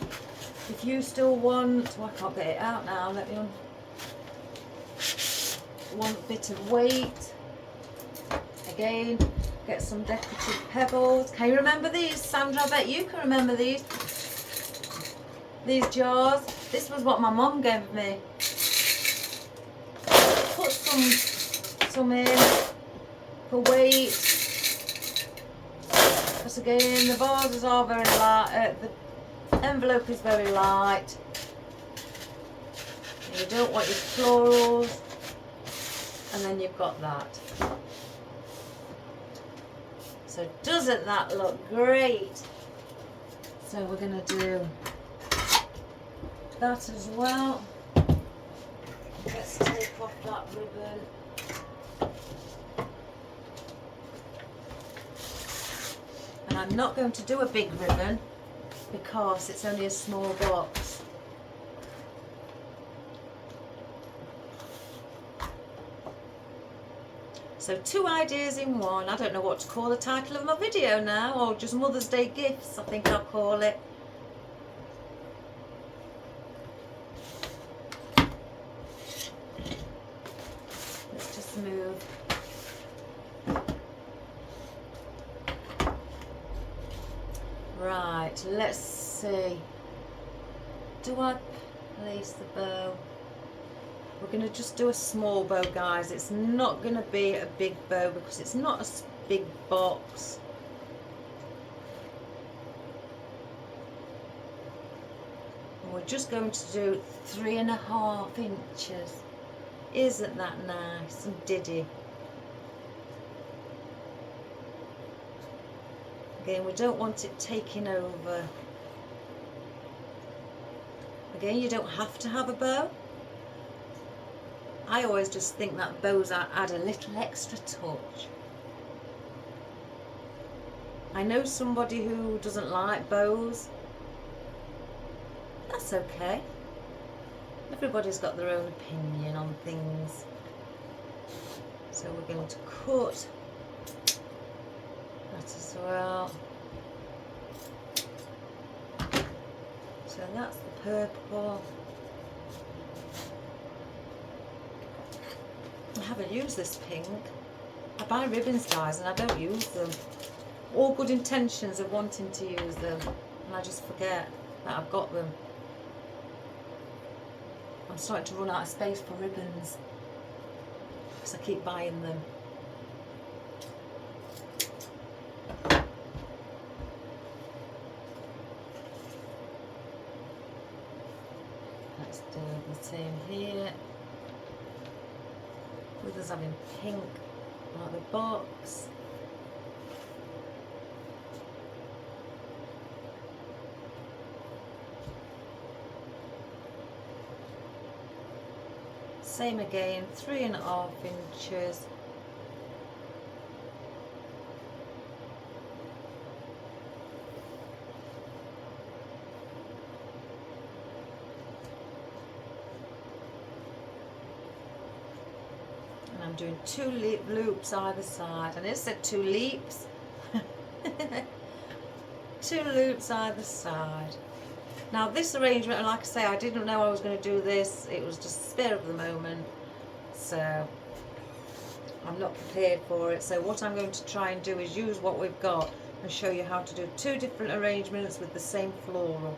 if you still want, oh, I can't get it out now, let me on, want a bit of weight, again, get some decorative pebbles. Can you remember these? Sandra, I bet you can remember these jars. This was what my mum gave me. Put some in for weight. Because again, the vases are very light, the envelope is very light. And you don't want your florals, and then you've got that. So doesn't that look great? So we're going to do that as well. Let's take off that ribbon. And I'm not going to do a big ribbon because it's only a small box. So 2 ideas in one. I don't know what to call the title of my video now, or just Mother's Day gifts, I think I'll call it. Let's just move. Right, let's see. Do I place the bow? We're going to just do a small bow, guys. It's not going to be a big bow because it's not a big box. And we're just going to do 3.5 inches. Isn't that nice and diddy? Again, we don't want it taking over. Again, you don't have to have a bow. I always just think that bows add a little extra touch. I know somebody who doesn't like bows. That's okay. Everybody's got their own opinion on things. So we're going to cut that as well. So that's the purple. I haven't used this pink. I buy ribbons, guys, and I don't use them. All good intentions of wanting to use them, and I just forget that I've got them. I'm starting to run out of space for ribbons because I keep buying them. Let's do the same here. With us having pink like the box. Same again, 3.5 inches. I'm doing 2 loops either side, and it said 2 leaps. 2 loops either side. Now this arrangement, like I say, I didn't know I was going to do this. It was just spur of the moment, so I'm not prepared for it. So what I'm going to try and do is use what we've got and show you how to do 2 different arrangements with the same floral.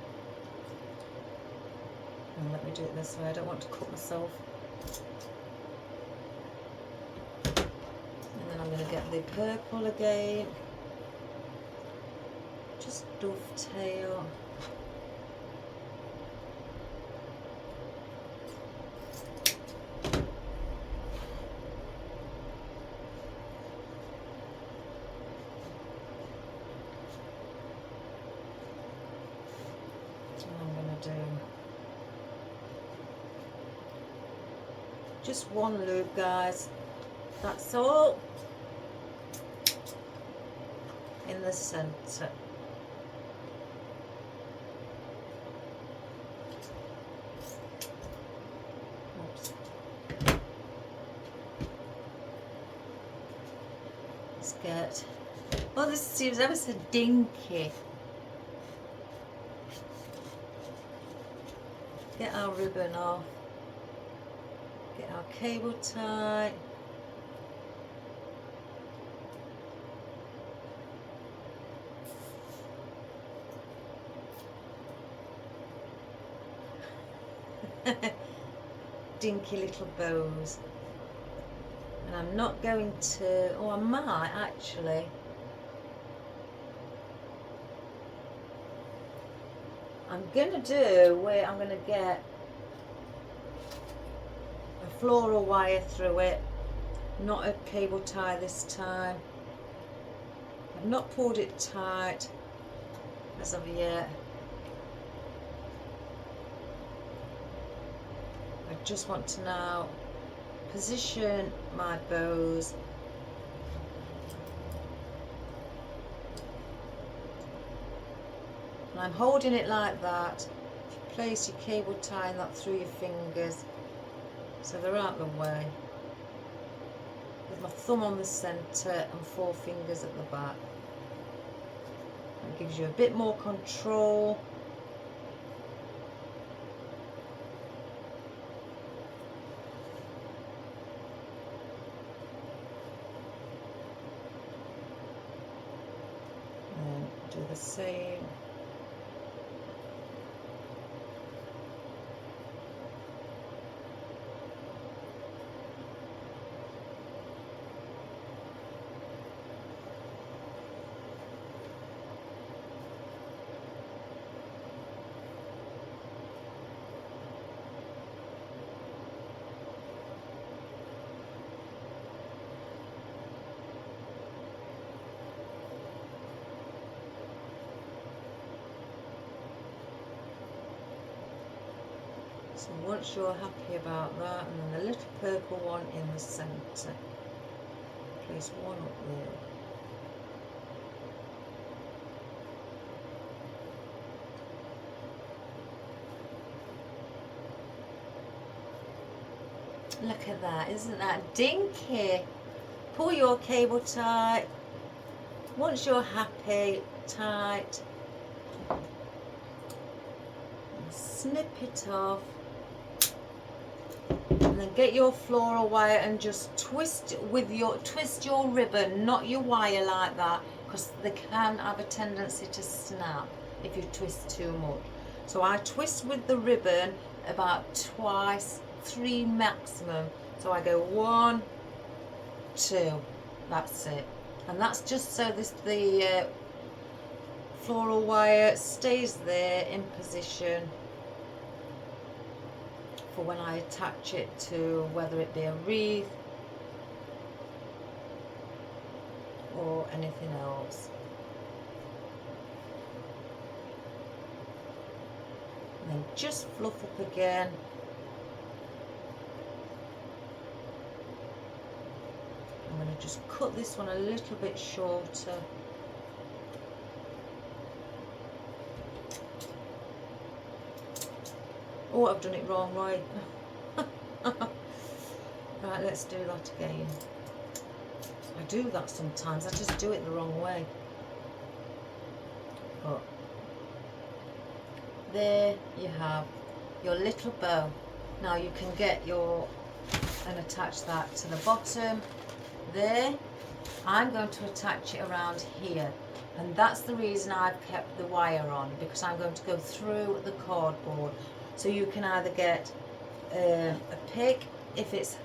And let me do it this way, I don't want to cut myself. And then I'm going to get the purple again, just dovetail. Just 1 loop, guys, that's all, in the centre. Oops. Skirt. Oh, this seems ever so dinky. Get our ribbon off. Get our cable tie. Dinky little bows. And I'm not going to, oh I might actually. I'm going to do where I'm going to get a floral wire through it, not a cable tie this time. I've not pulled it tight as of yet. I just want to now position my bows. And I'm holding it like that. Place your cable tying that through your fingers so they're out the way. With my thumb on the centre and 4 fingers at the back. That gives you a bit more control. And do the same. So once you're happy about that, and then the little purple one in the centre, place 1 up there. Look at that, isn't that dinky? Pull your cable tight. Once you're happy, tight, and snip it off. And then get your floral wire and just twist your ribbon, not your wire like that, because they can have a tendency to snap if you twist too much. So I twist with the ribbon about twice, 3 maximum. So I go 1, 2, that's it. And that's just so the floral wire stays there in position for when I attach it to, whether it be a wreath or anything else. And then just fluff up again. I'm going to just cut this one a little bit shorter. Oh, I've done it wrong, right? Right, Right, let's do that again. I do that sometimes, I just do it the wrong way. But there you have your little bow. Now you can get your and attach that to the bottom there. I'm going to attach it around here, and that's the reason I've kept the wire on, because I'm going to go through the cardboard. So you can either get a pick if it's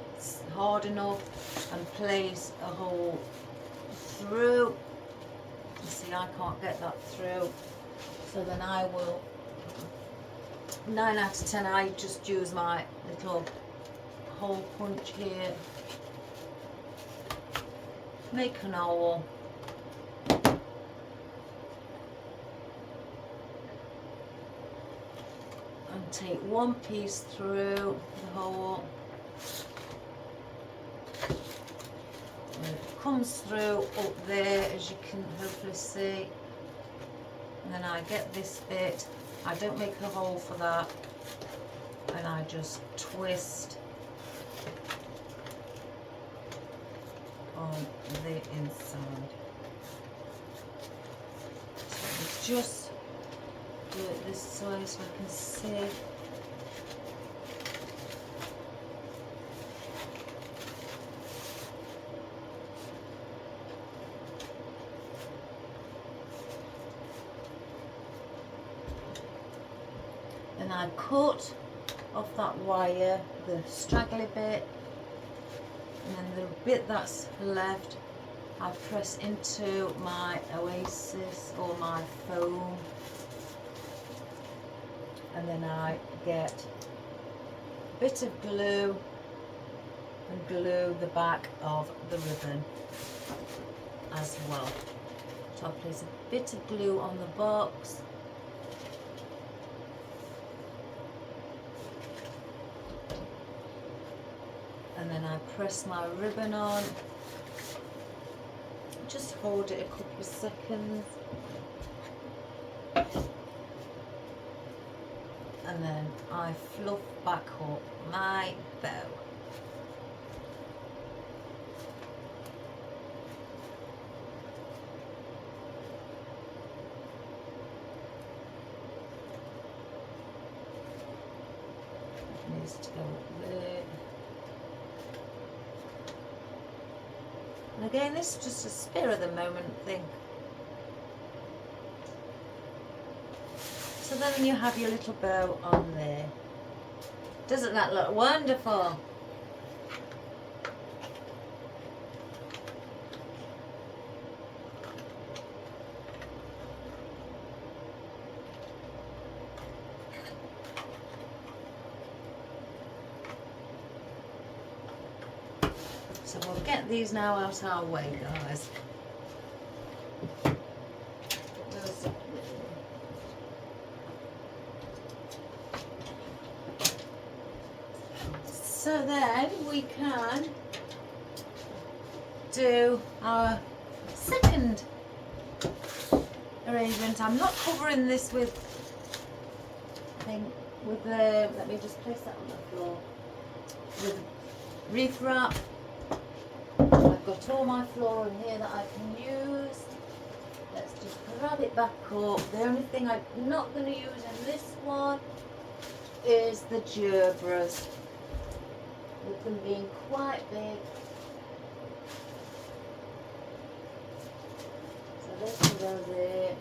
hard enough and place a hole through. You see, I can't get that through, so then I will, 9 out of 10, I just use my little hole punch here, make an hole, and take one piece through the hole, and it comes through up there, as you can hopefully see, and then I get this bit. I don't make a hole for that, and I just twist on the inside. So we just do it this way so I can see. Then I cut off that wire, the straggly bit, and then the bit that's left I press into my oasis or my foam, and then I get a bit of glue and glue the back of the ribbon as well. So I'll place a bit of glue on the box, and then I press my ribbon on. Just hold it a couple of seconds, and then I fluff back up my bow. It needs to go up there. And again, this is just a spur of the moment thing. So then you have your little bow on there. Doesn't that look wonderful? So we'll get these now out our way, guys. So then we can do our second arrangement. I'm not covering this with let me just place that on the floor, with wreath wrap. I've got all my floral in here that I can use. Let's just grab it back up. The only thing I'm not going to use in this one is the gerbras, with them being quite big. So they can go there.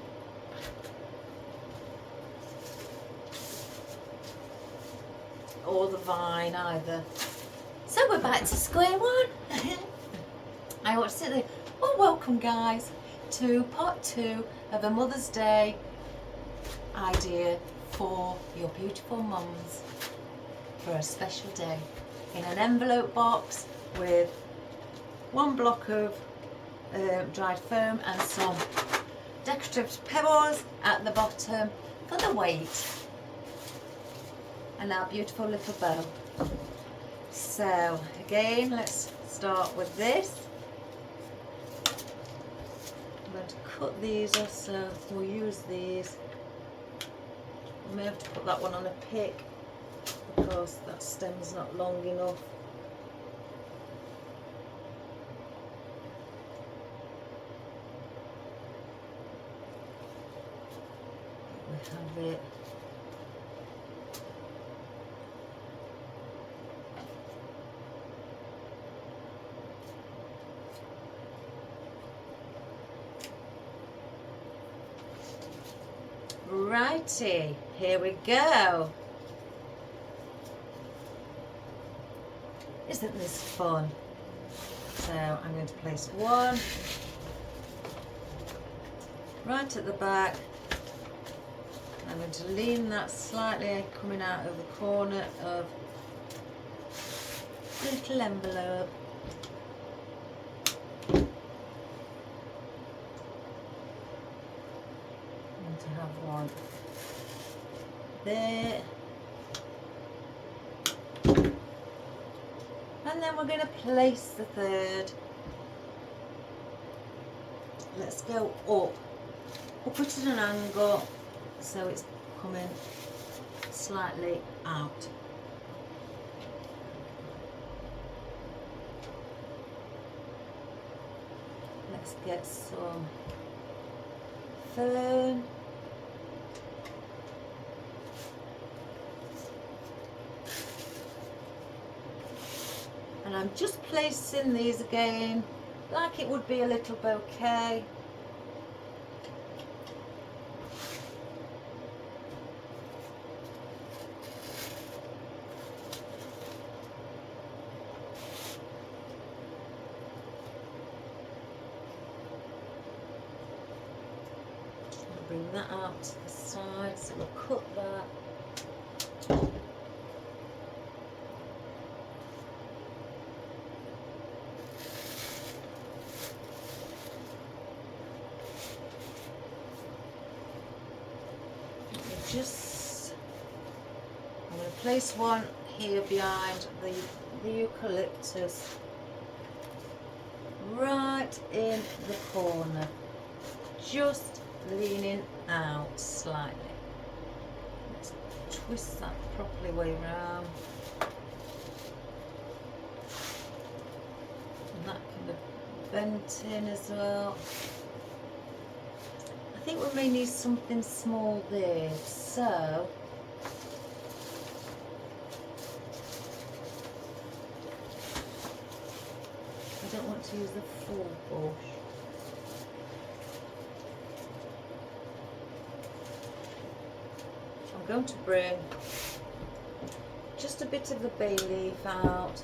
Or the vine, either. So we're back to square one. I want to sit there. Well, welcome guys to part 2 of a Mother's Day idea for your beautiful mums for a special day, in an envelope box with 1 block of dried foam and some decorative pebbles at the bottom for the weight, and our beautiful little bow. So again, let's start with this. I'm going to cut these off, so we'll use these. I may have to put that one on a pick because that stem's not long enough. we have it. Righty, here we go. Isn't this fun? So I'm going to place one right at the back. I'm going to lean that slightly coming out of the corner of the little envelope. And to have one there. And then we're going to place the third. Let's go up. We'll put it at an angle so it's coming slightly out. Let's get some fern. And I'm just placing these again like it would be a little bouquet. Bring that out to the side, so we'll cut that. I'm going to place one here behind the eucalyptus, right in the corner, just leaning out slightly. Let's twist that properly way around. And that can be bent in as well. I think we may need something small there, so I don't want to use the full bush. I'm going to bring just a bit of the bay leaf out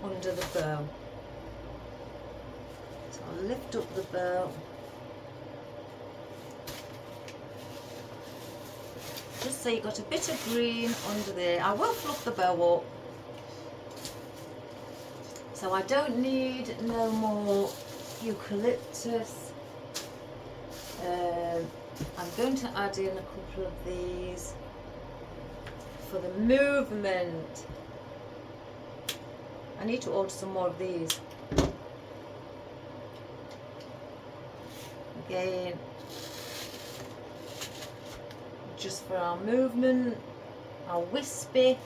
under the bow. So I'll lift up the bow. Just so you've got a bit of green under there. I will fluff the bow up. So I don't need no more eucalyptus. I'm going to add in a couple of these for the movement. I need to order some more of these. Again, just for our movement, our wispy.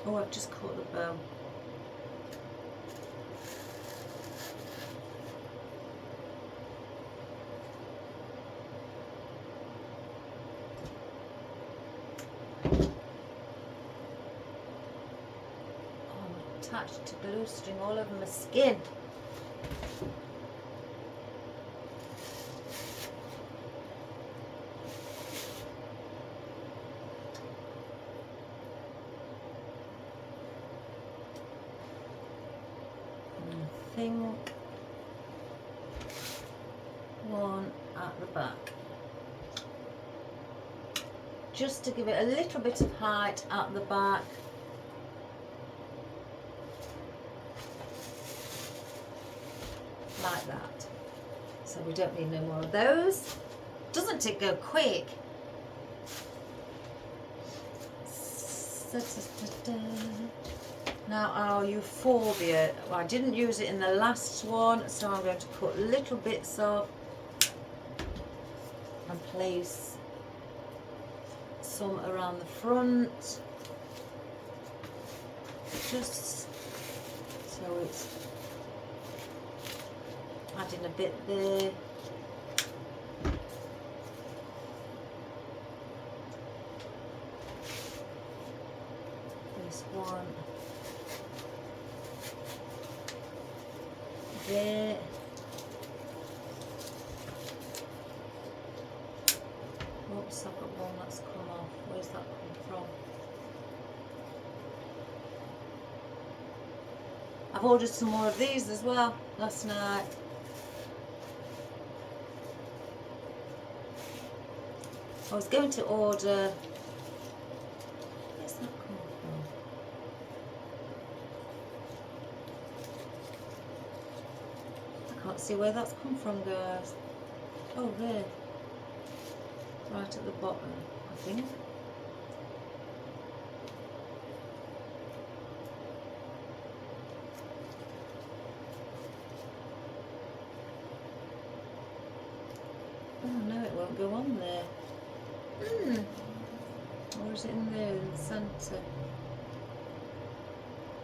Oh, I've just caught the bow. Attached to glue string all over my skin. I think one at the back, just to give it a little bit of height at the back. Like that. So we don't need no more of those. Doesn't it go quick? Now our euphorbia, well, I didn't use it in the last one, so I'm going to put little bits of and place some around the front, just so it's adding a bit there. this one there. Oops, I've got one that's come off. Where's that come from? I've ordered some more of these as well last night. I was going to order. Where's that come from? I can't see where that's come from, guys. Oh, there. Right at the bottom, I think. Oh no, it won't go on there. Or is it in there in the centre?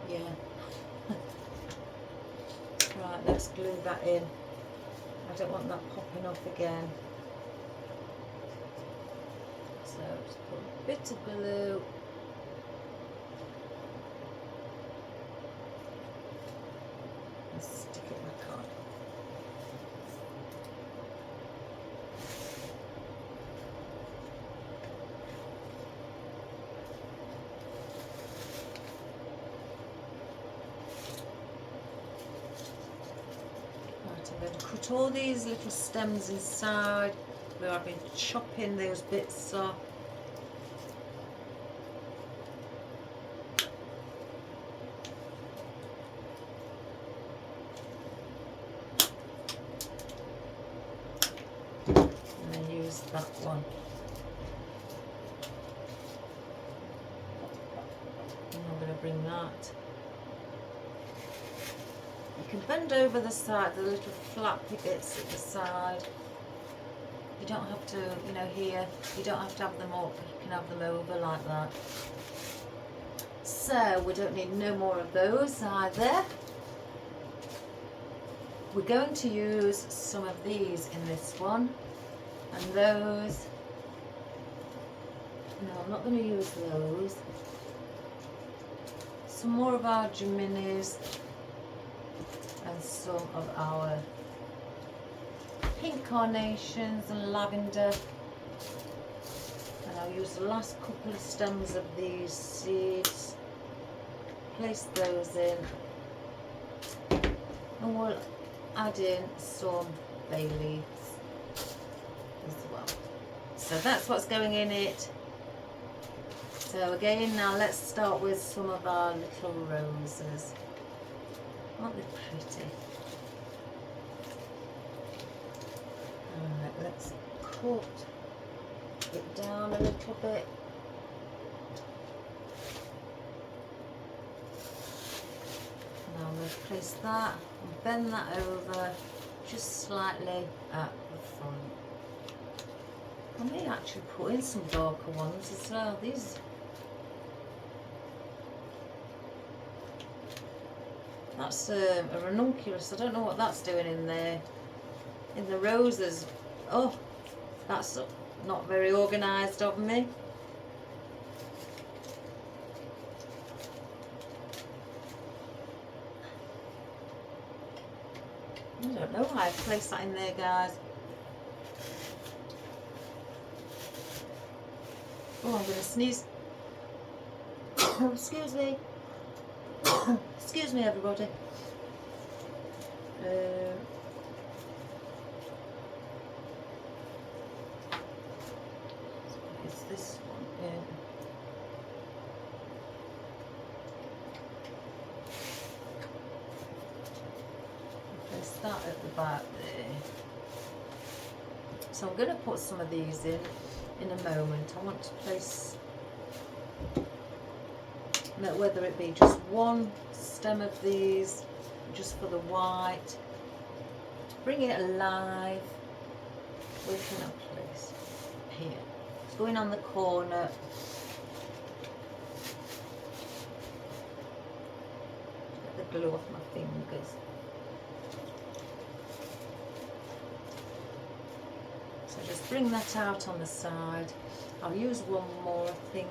Yeah. Right, let's glue that in. I don't want that popping off again. So just put a bit of glue. And stick it back on. Right, I'm going to cut all these little stems inside where I've been chopping those bits off. That one. And I'm going to bring that. You can bend over the side, the little flappy bits at the side. You don't have to, you know, here, you don't have to have them up, you can have them over like that. So we don't need no more of those either. We're going to use some of these in this one. And those, no, I'm not going to use those. Some more of our Geminis and some of our pink carnations and lavender. And I'll use the last couple of stems of these seeds, place those in, and we'll add in some bay leaves as well. So that's what's going in it. So again, now let's start with some of our little roses. Aren't they pretty? Alright, let's cut it down a little bit. Now I'm going to place that and bend that over just slightly at the front. I may actually put in some darker ones as well. These, that's a ranunculus. I don't know what that's doing in there. In the roses. Oh, that's not very organised of me. I don't know how I place that in there, guys. Oh, I'm going to sneeze. Excuse me. Excuse me, everybody. It's this one in. Place that at the back there. So I'm going to put some of these in a moment. I want to place, whether it be just one stem of these, just for the white, to bring it alive. Where can I place? Here. It's going on the corner. Get the glue off my fingers. So just bring that out on the side. I'll use one more, I think.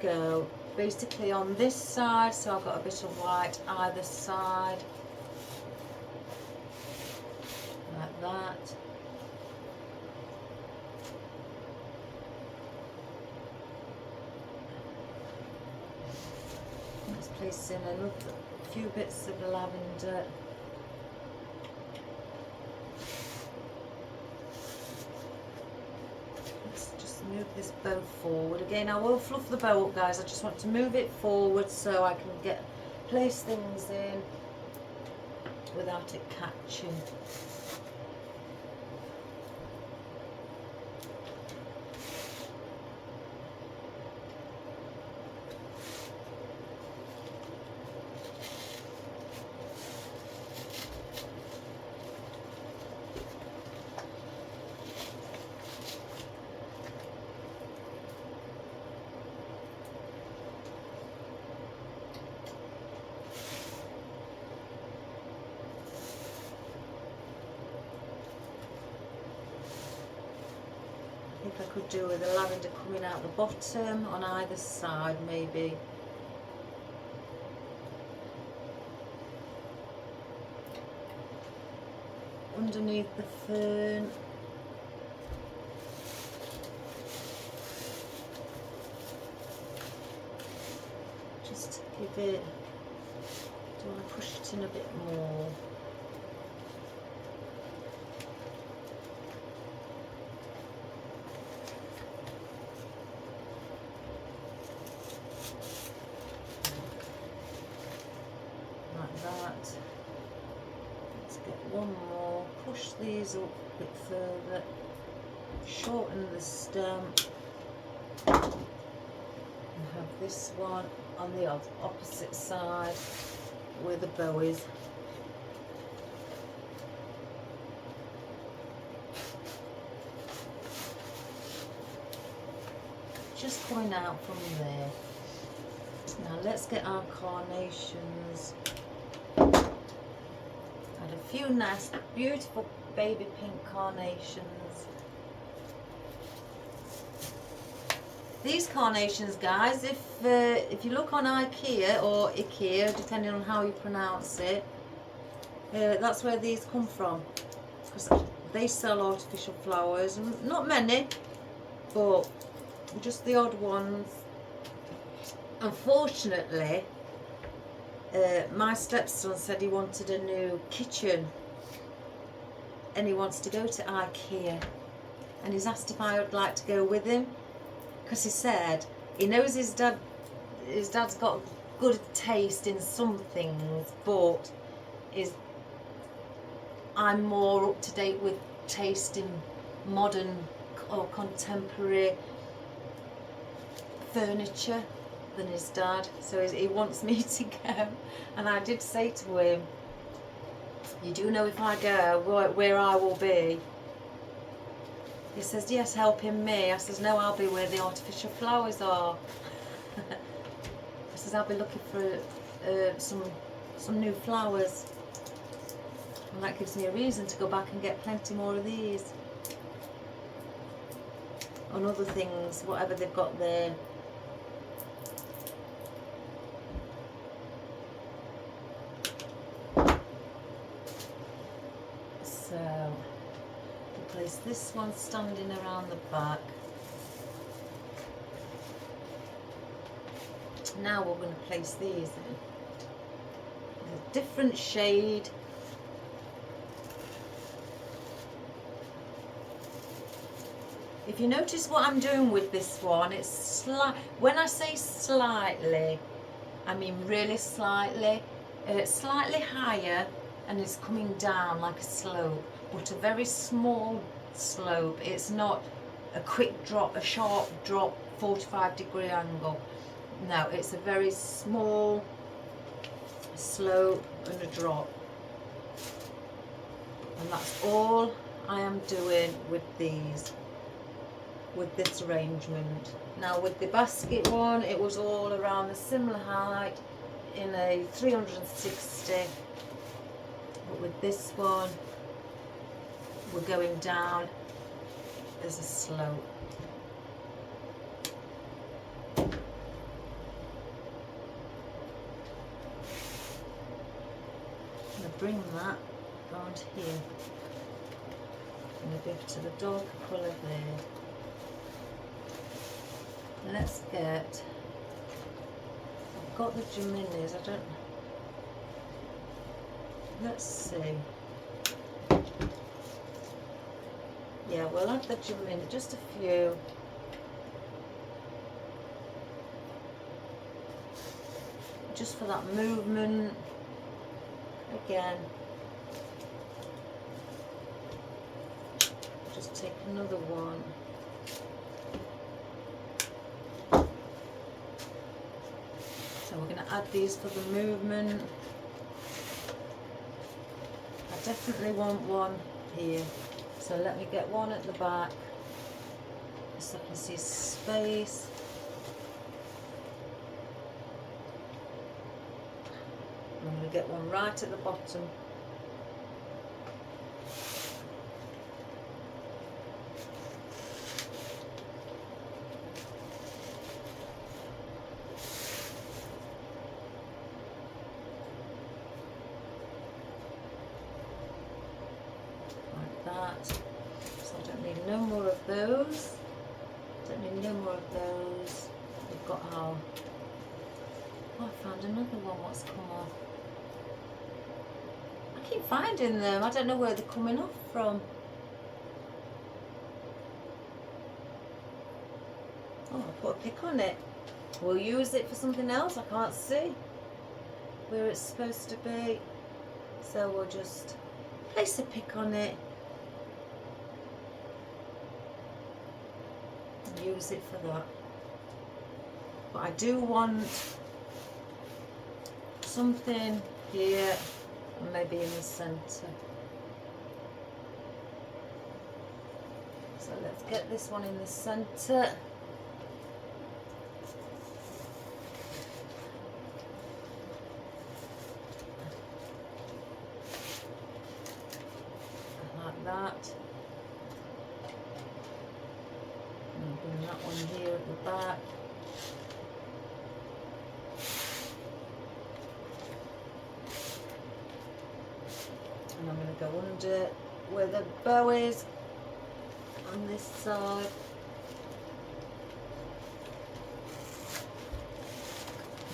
go basically on this side, so I've got a bit of white either side, like that. Let's place in a few bits of lavender. Move this bow forward. Again, I will fluff the bow up, guys. I just want to move it forward so I can place things in without it catching. I think I could do with the lavender coming out the bottom on either side, maybe. Underneath the fern. Just to give it, do I want to push it in a bit more? One more, push these up a bit further, shorten the stem, and have this one on the opposite side where the bow is. Just coming out from there. Now let's get our carnations. A few nice, beautiful baby pink carnations. These carnations, guys, if you look on IKEA or IKEA, depending on how you pronounce it, that's where these come from. Because they sell artificial flowers, not many, but just the odd ones. Unfortunately, my stepson said he wanted a new kitchen and he wants to go to IKEA, and he's asked if I would like to go with him, because he said he knows his dad's got good taste in some things, but I'm more up to date with taste in modern or contemporary furniture than his dad, so he wants me to go. And I did say to him, you do know if I go where I will be? He says, yes, helping me. I says, no, I'll be where the artificial flowers are. I says, I'll be looking for some new flowers, and that gives me a reason to go back and get plenty more of these and other things, whatever they've got there. So we'll place this one standing around the back. Now we're going to place these in a different shade. If you notice what I'm doing with this one, it's when I say slightly, I mean really slightly. Slightly higher, and it's coming down like a slope, but a very small slope. It's not a quick drop, a sharp drop, 45-degree angle. No, it's a very small slope and a drop. And that's all I am doing with these, with this arrangement. Now with the basket one, it was all around the similar height in a 360. But with this one, we're going down as a slope. bring that around here. I'm going to go to the dog colour there. Let's get, I've got the Geminis, I don't, let's see. Yeah, we'll add the Gemini, just a few. Just for that movement. Again. Just take another one. So we're going to add these for the movement. I definitely want one here. So let me get one at the back, so I can see space. I'm going to get one right at the bottom. That. So I don't need no more of those. Don't need no more of those. We've got our, oh, I found another one. What's come off? I keep finding them. I don't know where they're coming off from. Oh, I put a pick on it. We'll use it for something else. I can't see where it's supposed to be. So we'll just place a pick on it. Use it for that. But I do want something here and maybe in the centre. So let's get this one in the centre. Like that. Bring that one here at the back. And I'm going to go under where the bow is on this side.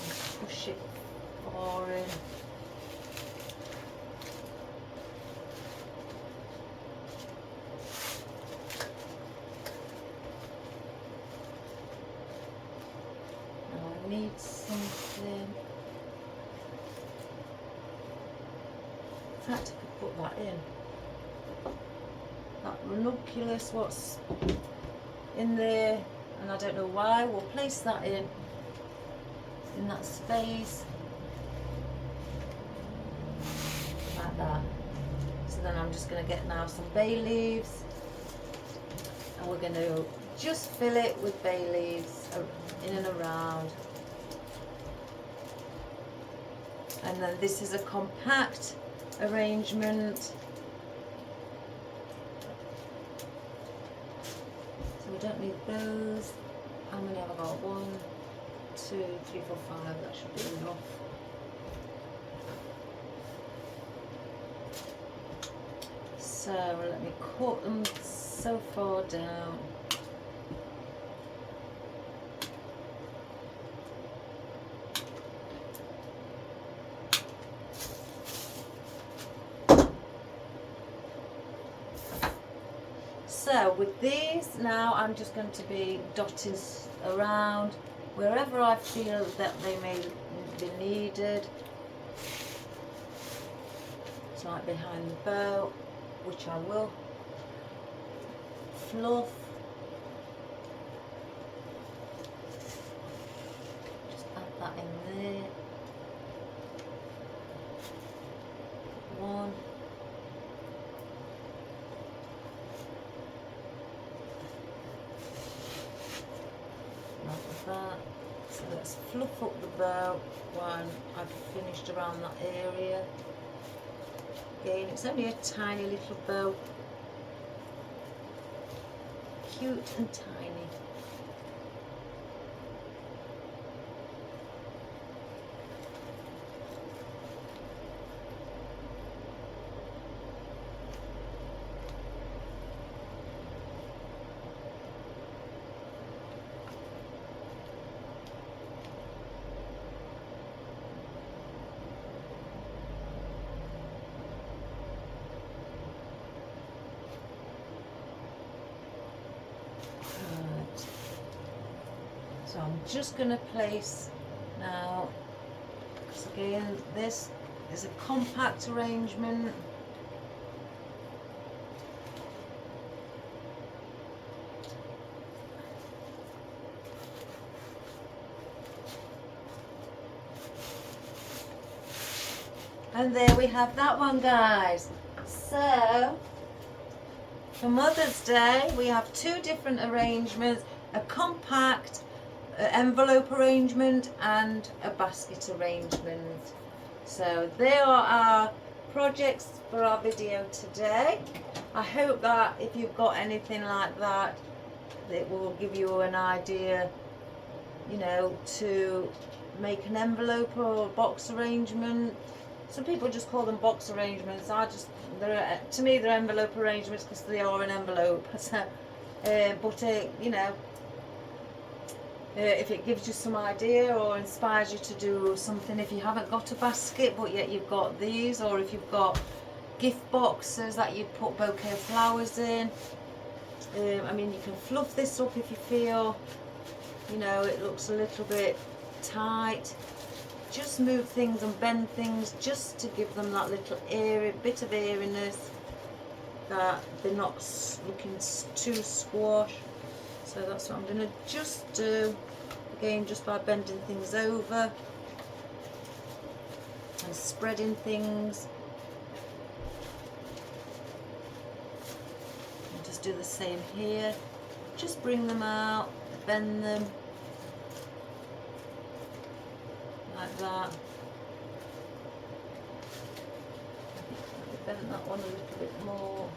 And push it far in. Need something. In fact, I could put that in. That ranunculus, what's in there, and I don't know why. We'll place that in that space, like that. So then I'm just going to get now some bay leaves, and we're going to just fill it with bay leaves in and around. And then this is a compact arrangement. So we don't need those. How many have I got? 1, 2, 3, 4, 5. That should be enough. So let me cut them so far down. So with these now, I'm just going to be dotting around wherever I feel that they may be needed. It's like behind the bow, which I will fluff. Just add that in there. One. That. So let's fluff up the bow when I've finished around that area. Again, it's only a tiny little bow, cute and tiny. So I'm just going to place now, because again this is a compact arrangement. And there we have that one, guys. So for Mother's Day we have two different arrangements, a compact envelope arrangement and a basket arrangement. So there are our projects for our video today. I hope that if you've got anything like that, it will give you an idea, you know, to make an envelope or a box arrangement. Some people just call them box arrangements. To me they're envelope arrangements because they are an envelope. So, you know, if it gives you some idea or inspires you to do something, if you haven't got a basket but yet you've got these, or if you've got gift boxes that you put bouquet of flowers in. I mean, you can fluff this up if you feel, you know, it looks a little bit tight. Just move things and bend things just to give them that little bit of airiness, that they're not looking too squash. So that's what I'm going to just do, again just by bending things over and spreading things. And just do the same here, just bring them out, bend them like that. Let me bend that one a little bit more.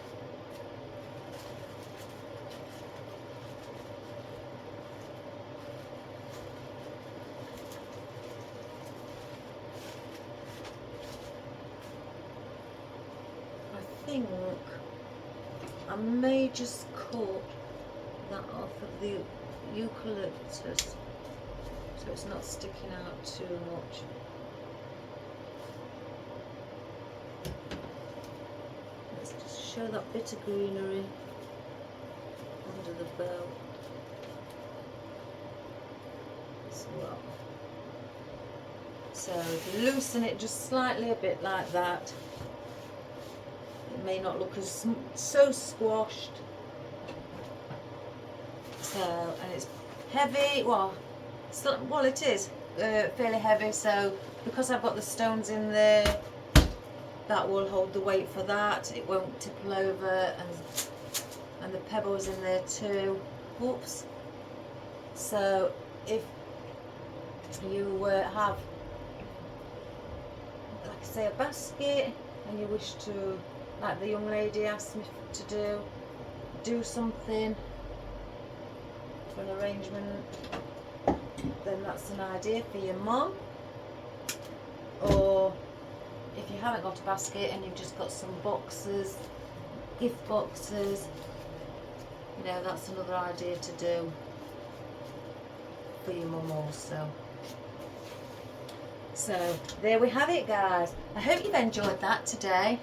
I think I may just cut that off of the eucalyptus so it's not sticking out too much. Let's just show that bit of greenery under the bow as well. So if you loosen it just slightly a bit like that, it may not look as so squashed. So, and it's heavy, well it is fairly heavy, so because I've got the stones in there, that will hold the weight for that. It won't tipple over, and the pebbles in there too. Oops. So if you have, like I say, a basket and you wish to, like the young lady asked me to do something for an arrangement, then that's an idea for your mum. Or if you haven't got a basket and you've just got some boxes, gift boxes, you know, that's another idea to do for your mum also. So there we have it, guys. I hope you've enjoyed that today.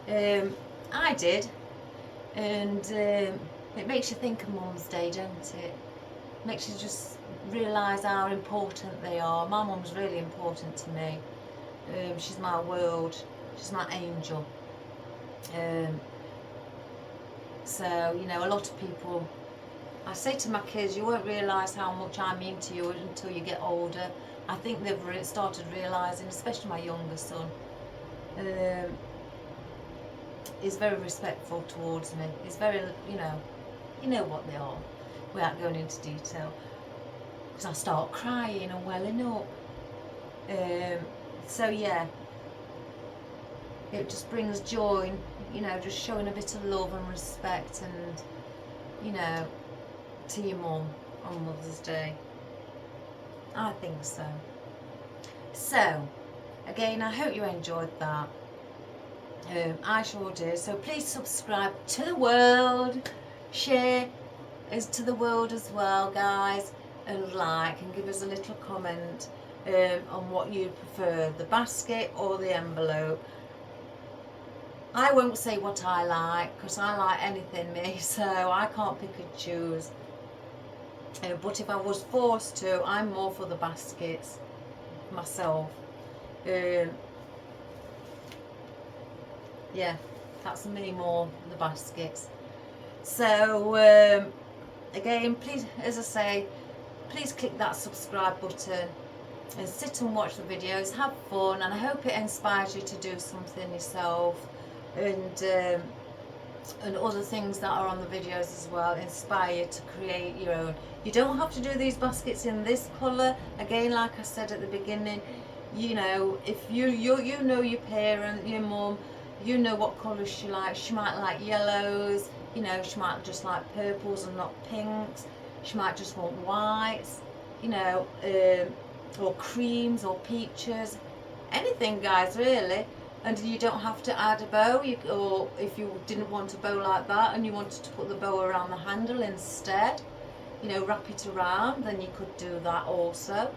I did, and it makes you think of Mum's Day, don't it? Makes you just realise how important they are. My mum's really important to me. She's my world, she's my angel. So, you know, a lot of people, I say to my kids, you won't realise how much I mean to you until you get older. I think they've started realising, especially my younger son. He's very respectful towards me. He's very, you know what they are, without going into detail, because I start crying and welling up. So yeah, it just brings joy, you know, just showing a bit of love and respect, and you know, to your mum on Mother's Day. I think so. So again, I hope you enjoyed that. I sure did. So please subscribe to the world, share us to the world as well, guys, and like, and give us a little comment on what you prefer, the basket or the envelope. I won't say what I like, because I like anything, me, so I can't pick and choose. But if I was forced to, I'm more for the baskets myself. Yeah, that's me more, the baskets. So again, please, as I say, please click that subscribe button and sit and watch the videos, have fun, and I hope it inspires you to do something yourself, and other things that are on the videos as well inspire you to create your own. You don't have to do these baskets in this colour. Again, like I said at the beginning, you know, if you know your parent, your mum, you know what colours she likes. She might like yellows, you know, she might just like purples and not pinks. She might just want whites, you know, or creams or peaches, anything, guys, really. And you don't have to add a bow, or if you didn't want a bow like that and you wanted to put the bow around the handle instead, you know, wrap it around, then you could do that also.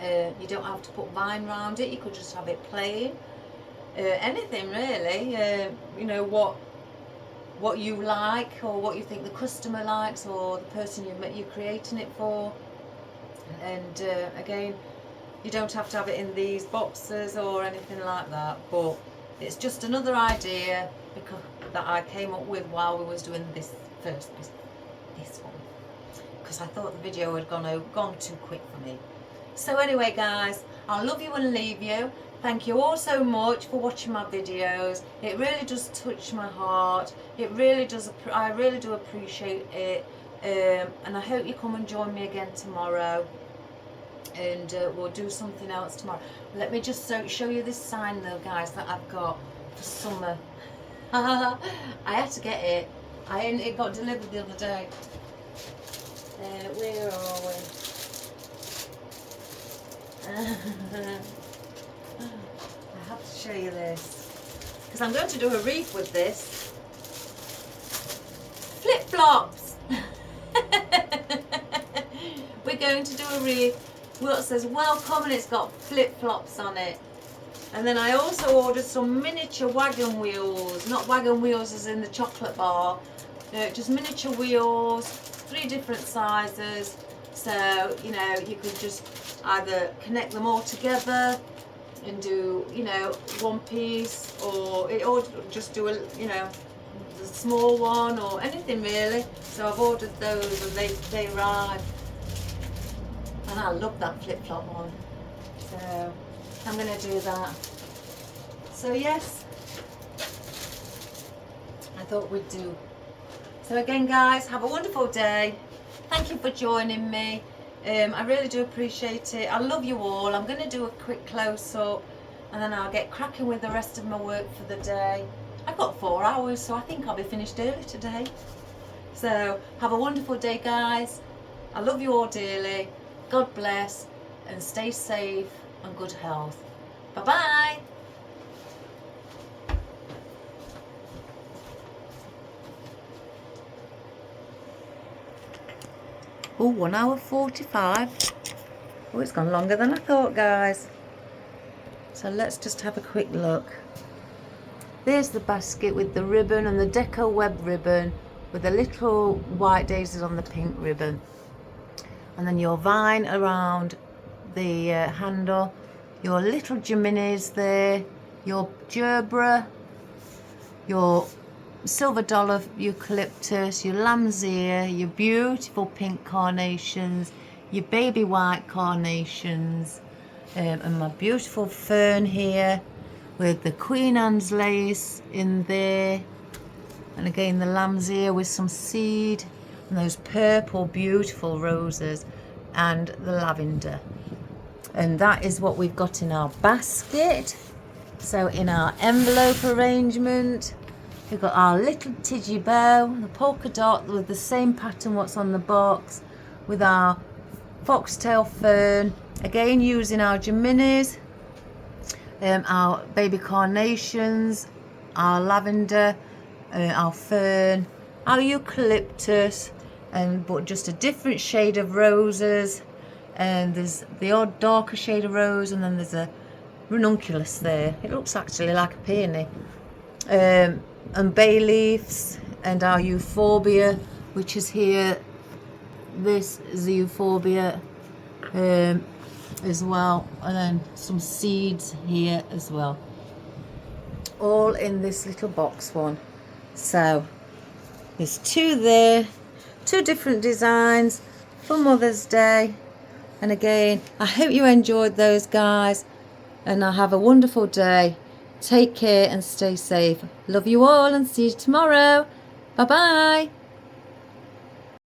You don't have to put vine around it, you could just have it plain. Anything really, you know, what you like, or what you think the customer likes, or the person you're creating it for. And again, you don't have to have it in these boxes or anything like that, but it's just another idea that I came up with while we was doing this one, because I thought the video had gone too quick for me. So anyway, guys, I love you and leave you. Thank you all so much for watching my videos. It really does touch my heart. It really does. I really do appreciate it. And I hope you come and join me again tomorrow. And we'll do something else tomorrow. Let me just show you this sign though, guys, that I've got for summer. I had to get it. It got delivered the other day. Where are we? I have to show you this, because I'm going to do a wreath with this. Flip-flops! We're going to do a wreath. Well, it says welcome, and it's got flip-flops on it. And then I also ordered some miniature wagon wheels, not wagon wheels as in the chocolate bar, just miniature wheels, 3 different sizes. So, you know, you could just either connect them all together and do, you know, one piece, or just do a, you know, the small one, or anything really. So I've ordered those, and they arrive. And I love that flip-flop one, so I'm going to do that. So yes, I thought we'd do. So again, guys, have a wonderful day. Thank you for joining me. I really do appreciate it. I love you all. I'm going to do a quick close-up, and then I'll get cracking with the rest of my work for the day. I've got 4 hours, so I think I'll be finished early today. So have a wonderful day, guys. I love you all dearly. God bless, and stay safe and good health. Bye-bye. Oh, 1 hour 45. Oh, it's gone longer than I thought, guys. So let's just have a quick look. There's the basket with the ribbon and the deco web ribbon with the little white daisies on the pink ribbon. And then your vine around the handle, your little Geminis there, your gerbera, your silver dollar eucalyptus, your lamb's ear, your beautiful pink carnations, your baby white carnations, and my beautiful fern here with the Queen Anne's lace in there, and again the lamb's ear with some seed, and those purple beautiful roses, and the lavender. And that is what we've got in our basket. So in our envelope arrangement, we've got our little Tidgy bow, the polka dot with the same pattern what's on the box, with our foxtail fern, again using our Geminis, our baby carnations, our lavender, our fern, our eucalyptus, but just a different shade of roses. And there's the odd darker shade of rose, and then there's a ranunculus there. It looks actually like a peony. And bay leaves, and our euphorbia, which is here this is the euphorbia as well, and then some seeds here as well, all in this little box one. So there's two there, two different designs for Mother's Day. And again, I hope you enjoyed those, guys, and I have a wonderful day. Take care and stay safe. Love you all and see you tomorrow. Bye bye.